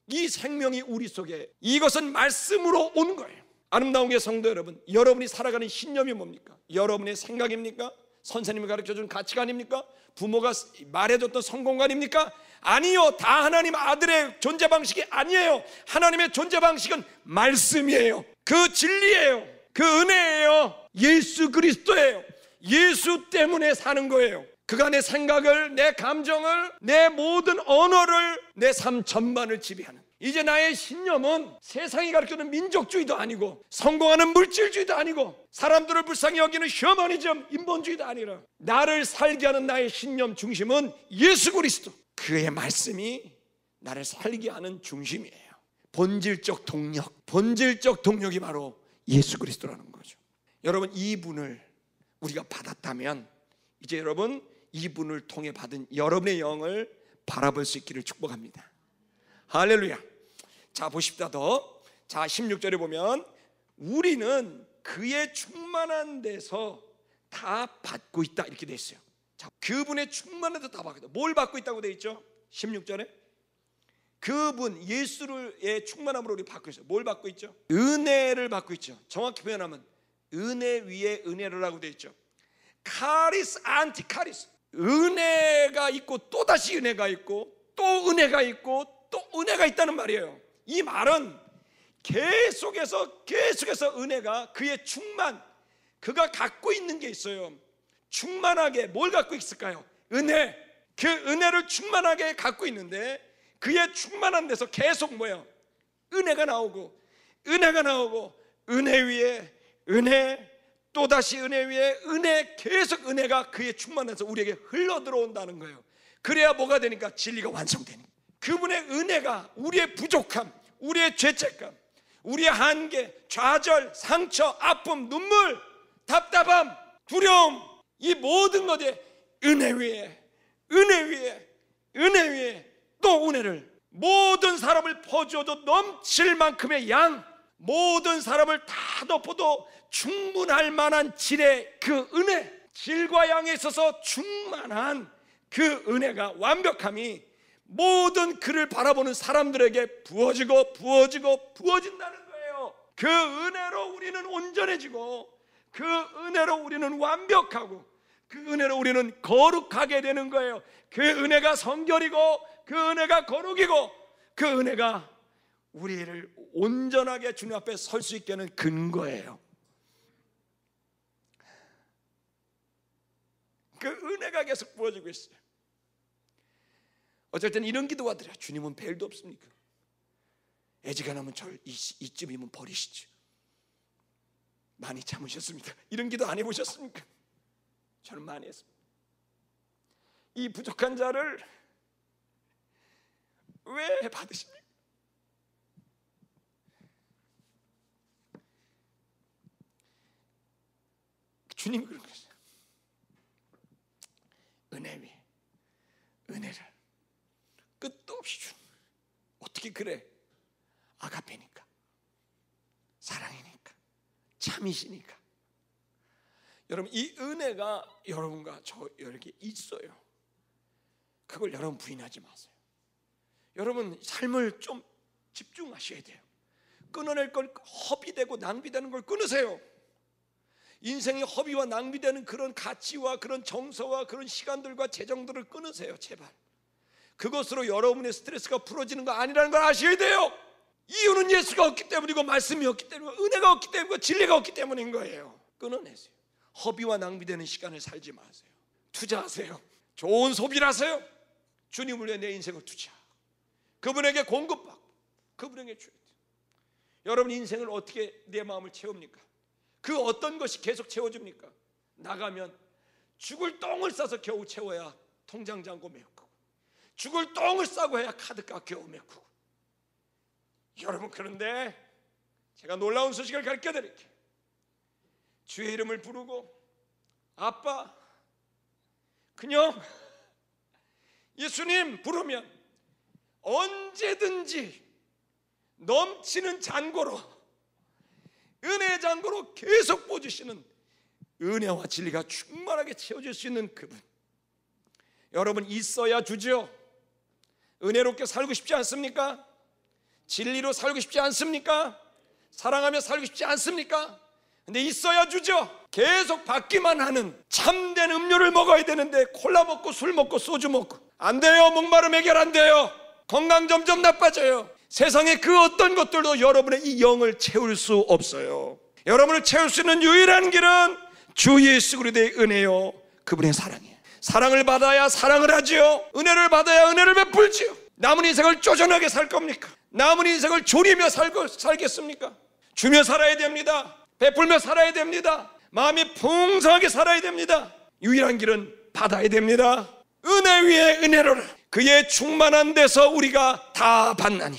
이 생명이 우리 속에, 이것은 말씀으로 온 거예요. 아름다운 게 성도 여러분, 여러분이 살아가는 신념이 뭡니까? 여러분의 생각입니까? 선생님이 가르쳐준 가치관입니까? 부모가 말해줬던 성공관입니까? 아니요, 다 하나님 아들의 존재 방식이 아니에요. 하나님의 존재 방식은 말씀이에요. 그 진리예요. 그 은혜예요. 예수 그리스도예요. 예수 때문에 사는 거예요. 그가 내 생각을, 내 감정을, 내 모든 언어를, 내 삶 전반을 지배하는, 이제 나의 신념은 세상이 가르쳐주는 민족주의도 아니고 성공하는 물질주의도 아니고 사람들을 불쌍히 여기는 휴머니즘, 인본주의도 아니라 나를 살게 하는 나의 신념 중심은 예수 그리스도, 그의 말씀이 나를 살게 하는 중심이에요. 본질적 동력이 바로 예수 그리스도라는 거죠. 여러분, 이분을 우리가 받았다면 이제 여러분 이분을 통해 받은 여러분의 영을 바라볼 수 있기를 축복합니다. 할렐루야. 자, 보십시다. 더. 자, 16절에 보면 우리는 그의 충만한 데서 다 받고 있다 이렇게 돼 있어요. 자, 그분의 충만한 데서 다 받고 있다. 뭘 받고 있다고 돼 있죠? 16절에 그분 예수의 충만함으로 우리 받고 있어요. 뭘 받고 있죠? 은혜를 받고 있죠. 정확히 표현하면 은혜 위에 은혜라고 돼 있죠. 카리스 안티 카리스. 은혜가 있고 또다시 은혜가 있고 또 은혜가 있고 또 은혜가 있다는 말이에요. 이 말은 계속해서 은혜가 그의 충만, 그가 갖고 있는 게 있어요. 충만하게 뭘 갖고 있을까요? 은혜. 그 은혜를 충만하게 갖고 있는데 그의 충만한 데서 계속 뭐예요? 은혜가 나오고 은혜가 나오고 은혜 위에 은혜, 또다시 은혜 위에 은혜, 계속 은혜가 그의 충만해서 우리에게 흘러 들어온다는 거예요. 그래야 뭐가 되니까? 진리가 완성되니까. 그분의 은혜가 우리의 부족함, 우리의 죄책감, 우리의 한계, 좌절, 상처, 아픔, 눈물, 답답함, 두려움, 이 모든 것에 은혜 위에 은혜 위에 은혜 위에 또 은혜를, 모든 사람을 퍼주어도 넘칠 만큼의 양, 모든 사람을 다 덮어도 충분할 만한 질의 그 은혜, 질과 양에 있어서 충만한 그 은혜가, 완벽함이 모든 그를 바라보는 사람들에게 부어진다는 거예요. 그 은혜로 우리는 온전해지고 그 은혜로 우리는 완벽하고 그 은혜로 우리는 거룩하게 되는 거예요. 그 은혜가 성결이고 그 은혜가 거룩이고 그 은혜가 우리를 온전하게 주님 앞에 설 수 있게 하는 근거예요. 그 은혜가 계속 부어지고 있어요. 어쩔 때는 이런 기도가 드려요. 주님은 벨도 없습니까? 애지간하면 절 이쯤이면 버리시죠. 많이 참으셨습니다. 이런 기도 안 해보셨습니까? 저는 많이 했습니다. 이 부족한 자를 왜 받으십니까? 주님이 그런 거죠. 은혜 위에 은혜를 끝도 없이 주는 거예요. 어떻게 그래? 아가페니까, 사랑이니까, 참이시니까. 여러분, 이 은혜가 여러분과 저에게 있어요. 그걸 여러분 부인하지 마세요. 여러분 삶을 좀 집중하셔야 돼요. 끊어낼 걸, 허비되고 낭비되는 걸 끊으세요. 인생이 허비와 낭비되는 그런 가치와 그런 정서와 그런 시간들과 재정들을 끊으세요. 제발. 그것으로 여러분의 스트레스가 풀어지는 거 아니라는 걸 아셔야 돼요. 이유는 예수가 없기 때문이고 말씀이 없기 때문이고 은혜가 없기 때문이고 진리가 없기 때문인 거예요. 끊어내세요. 허비와 낭비되는 시간을 살지 마세요. 투자하세요. 좋은 소비를 하세요. 주님을 위해 내 인생을 투자하고 그분에게 공급받고 그분에게 줘야 돼요. 여러분 인생을 어떻게 내 마음을 채웁니까? 그 어떤 것이 계속 채워줍니까? 나가면 죽을 똥을 싸서 겨우 채워야 통장 잔고 메꾸고, 죽을 똥을 싸고 해야 카드값 겨우 메꾸고. 여러분, 그런데 제가 놀라운 소식을 가르쳐 드릴게요. 주의 이름을 부르고 아빠, 그냥 예수님 부르면 언제든지 넘치는 잔고로, 은혜의 잔고로 계속 부어주시는 은혜와 진리가 충만하게 채워줄 수 있는 그분, 여러분 있어야 주죠. 은혜롭게 살고 싶지 않습니까? 진리로 살고 싶지 않습니까? 사랑하며 살고 싶지 않습니까? 근데 있어야 주죠. 계속 받기만 하는 참된 음료를 먹어야 되는데 콜라 먹고 술 먹고 소주 먹고 안 돼요. 목마름 해결 안 돼요. 건강 점점 나빠져요. 세상의 그 어떤 것들도 여러분의 이 영을 채울 수 없어요. 여러분을 채울 수 있는 유일한 길은 주 예수 그리스도의 은혜요, 그분의 사랑이에요. 사랑을 받아야 사랑을 하지요. 은혜를 받아야 은혜를 베풀지요. 남은 인생을 쪼잔하게 살 겁니까? 남은 인생을 졸이며 살겠습니까? 주며 살아야 됩니다. 베풀며 살아야 됩니다. 마음이 풍성하게 살아야 됩니다. 유일한 길은 받아야 됩니다. 은혜 위에 은혜로라. 그의 충만한 데서 우리가 다 받나니.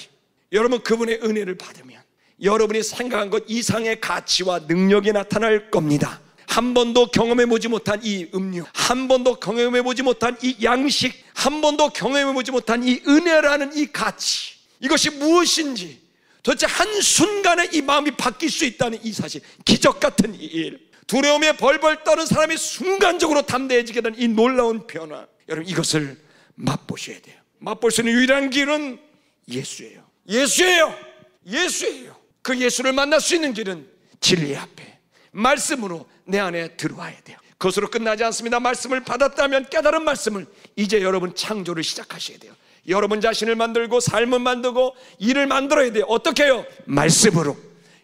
여러분, 그분의 은혜를 받으면 여러분이 생각한 것 이상의 가치와 능력이 나타날 겁니다. 한 번도 경험해보지 못한 이 음료, 한 번도 경험해보지 못한 이 양식, 한 번도 경험해보지 못한 이 은혜라는 이 가치, 이것이 무엇인지 도대체 한순간에 이 마음이 바뀔 수 있다는 이 사실, 기적 같은 이 일, 두려움에 벌벌 떠는 사람이 순간적으로 담대해지게 된 이 놀라운 변화, 여러분 이것을 맛보셔야 돼요. 맛볼 수 있는 유일한 길은 예수예요. 예수예요. 예수예요. 그 예수를 만날 수 있는 길은 진리 앞에 말씀으로 내 안에 들어와야 돼요. 그것으로 끝나지 않습니다. 말씀을 받았다면 깨달은 말씀을 이제 여러분 창조를 시작하셔야 돼요. 여러분 자신을 만들고 삶을 만들고 일을 만들어야 돼요. 어떻게 해요? 말씀으로.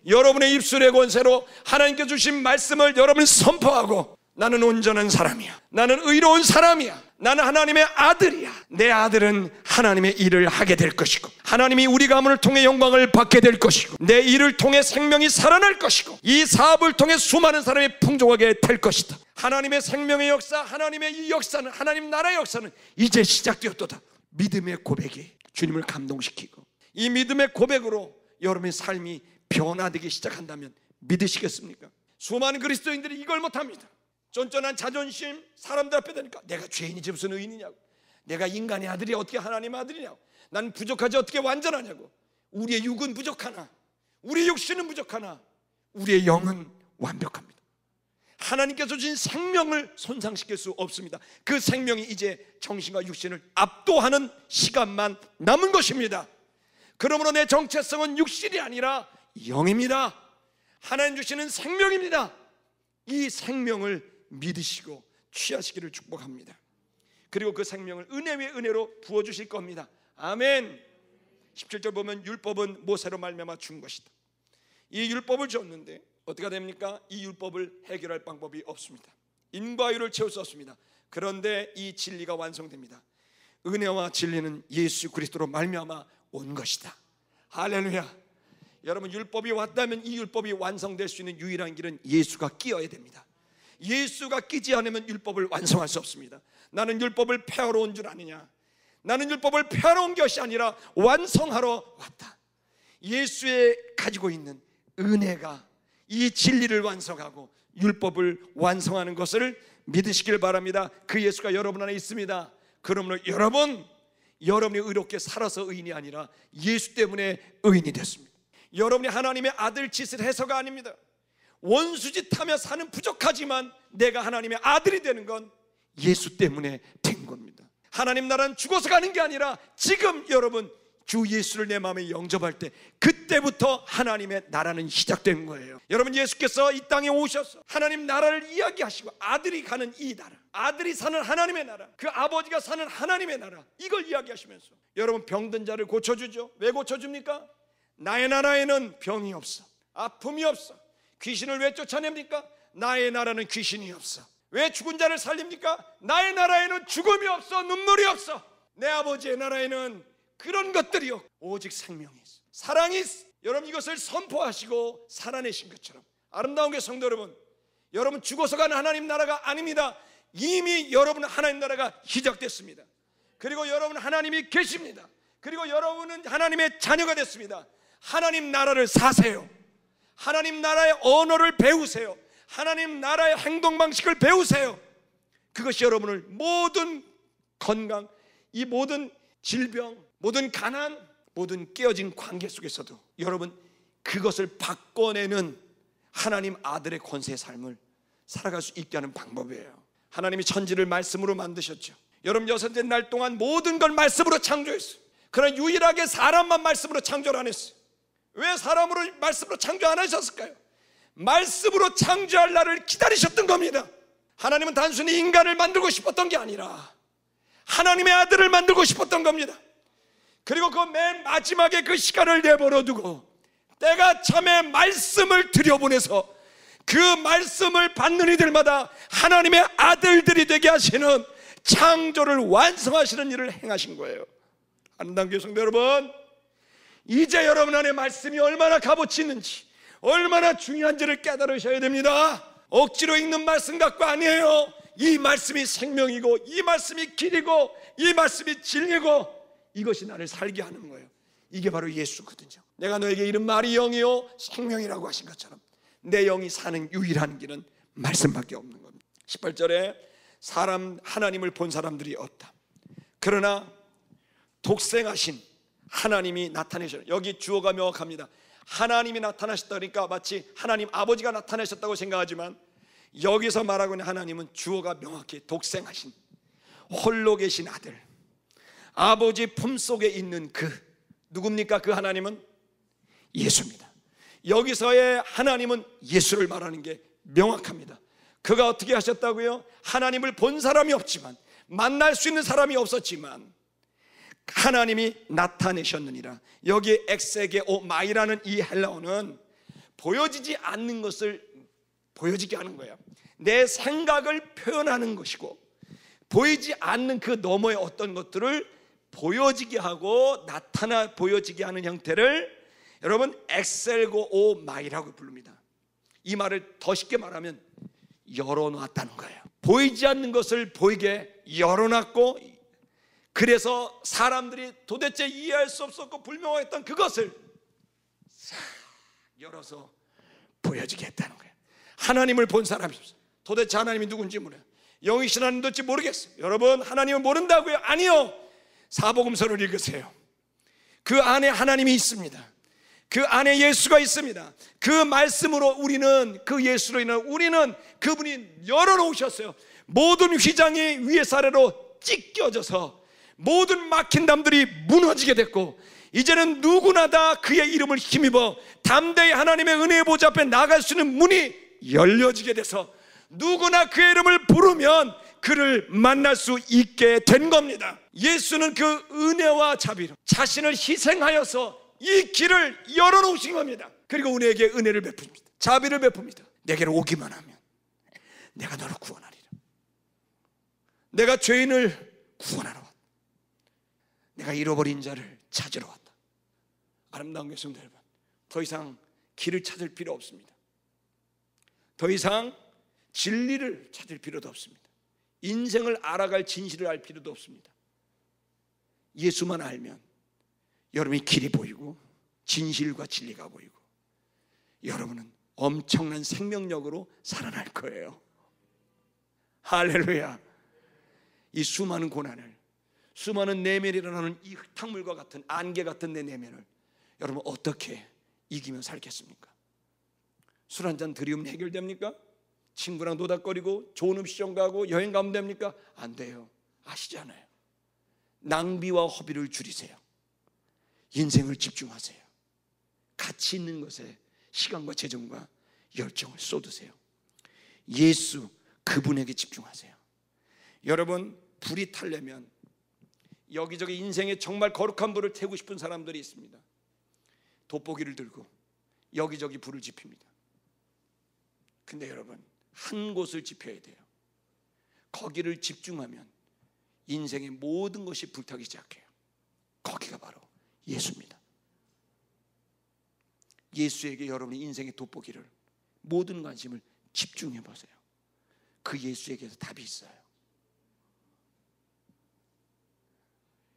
여러분의 입술의 권세로 하나님께 주신 말씀을 여러분 선포하고, 나는 온전한 사람이야, 나는 의로운 사람이야, 나는 하나님의 아들이야, 내 아들은 하나님의 일을 하게 될 것이고, 하나님이 우리 가문을 통해 영광을 받게 될 것이고, 내 일을 통해 생명이 살아날 것이고, 이 사업을 통해 수많은 사람이 풍족하게 될 것이다. 하나님의 생명의 역사, 하나님의 이 역사는, 하나님 나라의 역사는 이제 시작되었도다. 믿음의 고백이 주님을 감동시키고, 이 믿음의 고백으로 여러분의 삶이 변화되기 시작한다면 믿으시겠습니까? 수많은 그리스도인들이 이걸 못합니다. 쫀쫀한 자존심, 사람들 앞에 대니까 내가 죄인이지 무슨 의인이냐고, 내가 인간의 아들이 어떻게 하나님의 아들이냐고, 난 부족하지 어떻게 완전하냐고, 우리의 육은 부족하나, 우리의 육신은 부족하나 우리의 영은 완벽합니다. 하나님께서 주신 생명을 손상시킬 수 없습니다. 그 생명이 이제 정신과 육신을 압도하는 시간만 남은 것입니다. 그러므로 내 정체성은 육신이 아니라 영입니다. 하나님 주시는 생명입니다. 이 생명을 믿으시고 취하시기를 축복합니다. 그리고 그 생명을 은혜 위에 은혜로 부어주실 겁니다. 아멘. 17절 보면 율법은 모세로 말미암아 준 것이다. 이 율법을 줬는데 어떻게 됩니까? 이 율법을 해결할 방법이 없습니다. 인과율을 채울 수 없습니다. 그런데 이 진리가 완성됩니다. 은혜와 진리는 예수 그리스도로 말미암아 온 것이다. 할렐루야. 여러분, 율법이 왔다면 이 율법이 완성될 수 있는 유일한 길은 예수가 끼어야 됩니다. 예수가 끼지 않으면 율법을 완성할 수 없습니다. 나는 율법을 폐하러 온 줄 아느냐? 나는 율법을 폐하러 온 것이 아니라 완성하러 왔다. 예수의 가지고 있는 은혜가 이 진리를 완성하고 율법을 완성하는 것을 믿으시길 바랍니다. 그 예수가 여러분 안에 있습니다. 그러므로 여러분이 의롭게 살아서 의인이 아니라 예수 때문에 의인이 됐습니다. 여러분이 하나님의 아들 짓을 해서가 아닙니다. 원수짓하며 사는 부족하지만 내가 하나님의 아들이 되는 건 예수 때문에 된 겁니다. 하나님 나라는 죽어서 가는 게 아니라 지금 여러분 주 예수를 내 마음에 영접할 때 그때부터 하나님의 나라는 시작된 거예요. 여러분, 예수께서 이 땅에 오셔서 하나님 나라를 이야기하시고 아들이 가는 이 나라, 아들이 사는 하나님의 나라, 그 아버지가 사는 하나님의 나라, 이걸 이야기하시면서 여러분 병든 자를 고쳐주죠. 왜 고쳐줍니까? 나의 나라에는 병이 없어, 아픔이 없어. 귀신을 왜 쫓아냅니까? 나의 나라는 귀신이 없어. 왜 죽은 자를 살립니까? 나의 나라에는 죽음이 없어, 눈물이 없어. 내 아버지의 나라에는 그런 것들이 없고 오직 생명이 있어, 사랑이 있어. 여러분, 이것을 선포하시고 살아내신 것처럼 아름다운 게 성도 여러분, 여러분 죽어서 가는 하나님 나라가 아닙니다. 이미 여러분 하나님 나라가 시작됐습니다. 그리고 여러분 하나님이 계십니다. 그리고 여러분은 하나님의 자녀가 됐습니다. 하나님 나라를 사세요. 하나님 나라의 언어를 배우세요. 하나님 나라의 행동 방식을 배우세요. 그것이 여러분을 모든 건강, 이 모든 질병, 모든 가난, 모든 깨어진 관계 속에서도 여러분 그것을 바꿔내는 하나님 아들의 권세의 삶을 살아갈 수 있게 하는 방법이에요. 하나님이 천지를 말씀으로 만드셨죠. 여러분 여섯째 날 동안 모든 걸 말씀으로 창조했어요. 그러나 유일하게 사람만 말씀으로 창조를 안 했어요. 왜 사람으로 말씀으로 창조 안 하셨을까요? 말씀으로 창조할 날을 기다리셨던 겁니다. 하나님은 단순히 인간을 만들고 싶었던 게 아니라 하나님의 아들을 만들고 싶었던 겁니다. 그리고 그 맨 마지막에 그 시간을 내버려 두고 때가 참에 말씀을 들여보내서 그 말씀을 받는 이들마다 하나님의 아들들이 되게 하시는 창조를 완성하시는 일을 행하신 거예요. 아름다운 교회 성도 여러분, 이제 여러분 안에 말씀이 얼마나 값어치 있는지, 얼마나 중요한지를 깨달으셔야 됩니다. 억지로 읽는 말씀 갖고 아니에요. 이 말씀이 생명이고 이 말씀이 길이고 이 말씀이 진리고 이것이 나를 살게 하는 거예요. 이게 바로 예수거든요. 내가 너에게 이른 말이 영이요 생명이라고 하신 것처럼 내 영이 사는 유일한 길은 말씀밖에 없는 겁니다. 18절에 사람 하나님을 본 사람들이 없다. 그러나 독생하신 하나님이 나타내셨다. 여기 주어가 명확합니다. 하나님이 나타나셨다. 그러니까 마치 하나님 아버지가 나타나셨다고 생각하지만 여기서 말하고 있는 하나님은 주어가 명확히 독생하신 홀로 계신 아들, 아버지 품속에 있는 그 누굽니까? 그 하나님은 예수입니다. 여기서의 하나님은 예수를 말하는 게 명확합니다. 그가 어떻게 하셨다고요? 하나님을 본 사람이 없지만, 만날 수 있는 사람이 없었지만 하나님이 나타내셨느니라. 여기 엑세게오 마이라는 이 헬라어는 보여지지 않는 것을 보여지게 하는 거예요. 내 생각을 표현하는 것이고, 보이지 않는 그 너머의 어떤 것들을 보여지게 하고 나타나 보여지게 하는 형태를 여러분 엑셀고오 마이라고 부릅니다. 이 말을 더 쉽게 말하면 열어놨다는 거예요. 보이지 않는 것을 보이게 열어놨고, 그래서 사람들이 도대체 이해할 수 없었고 불명확했던 그것을 싹 열어서 보여지게 했다는 거예요. 하나님을 본 사람이 없어요. 도대체 하나님이 누군지 몰라요. 영이신 하나님 도대체 모르겠어요. 여러분, 하나님을 모른다고요? 아니요. 사복음서를 읽으세요. 그 안에 하나님이 있습니다. 그 안에 예수가 있습니다. 그 말씀으로 우리는, 그 예수로 인해 우리는 그분이 열어놓으셨어요. 모든 휘장이 위에서 아래로 찢겨져서 모든 막힌 담들이 무너지게 됐고, 이제는 누구나 다 그의 이름을 힘입어 담대히 하나님의 은혜의 보좌 앞에 나갈 수 있는 문이 열려지게 돼서 누구나 그의 이름을 부르면 그를 만날 수 있게 된 겁니다. 예수는 그 은혜와 자비로 자신을 희생하여서 이 길을 열어놓으신 겁니다. 그리고 우리에게 은혜를 베풉니다. 자비를 베풉니다. 내게로 오기만 하면 내가 너를 구원하리라. 내가 죄인을 구원하러 왔다. 내가 잃어버린 자를 찾으러 왔다. 아름다운 교수님들 여러분, 더 이상 길을 찾을 필요 없습니다. 더 이상 진리를 찾을 필요도 없습니다. 인생을 알아갈 진실을 알 필요도 없습니다. 예수만 알면 여러분이 길이 보이고 진실과 진리가 보이고 여러분은 엄청난 생명력으로 살아날 거예요. 할렐루야. 이 수많은 고난을, 수많은 내면에 일어나는 이 흙탕물과 같은 안개 같은 내 내면을 여러분 어떻게 이기며 살겠습니까? 술 한잔 들이우면 해결됩니까? 친구랑 노닥거리고 좋은 음식점 가고 여행 가면 됩니까? 안 돼요. 아시잖아요. 낭비와 허비를 줄이세요. 인생을 집중하세요. 가치 있는 것에 시간과 재정과 열정을 쏟으세요. 예수 그분에게 집중하세요. 여러분, 불이 타려면 여기저기 인생에 정말 거룩한 불을 태우고 싶은 사람들이 있습니다. 돋보기를 들고 여기저기 불을 지핍니다. 근데 여러분, 한 곳을 지펴야 돼요. 거기를 집중하면 인생의 모든 것이 불타기 시작해요. 거기가 바로 예수입니다. 예수에게 여러분의 인생의 돋보기를, 모든 관심을 집중해 보세요. 그 예수에게서 답이 있어요.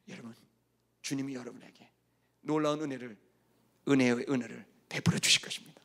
여러분, 주님이 여러분에게 놀라운 은혜의 은혜를 베풀어 주실 것입니다.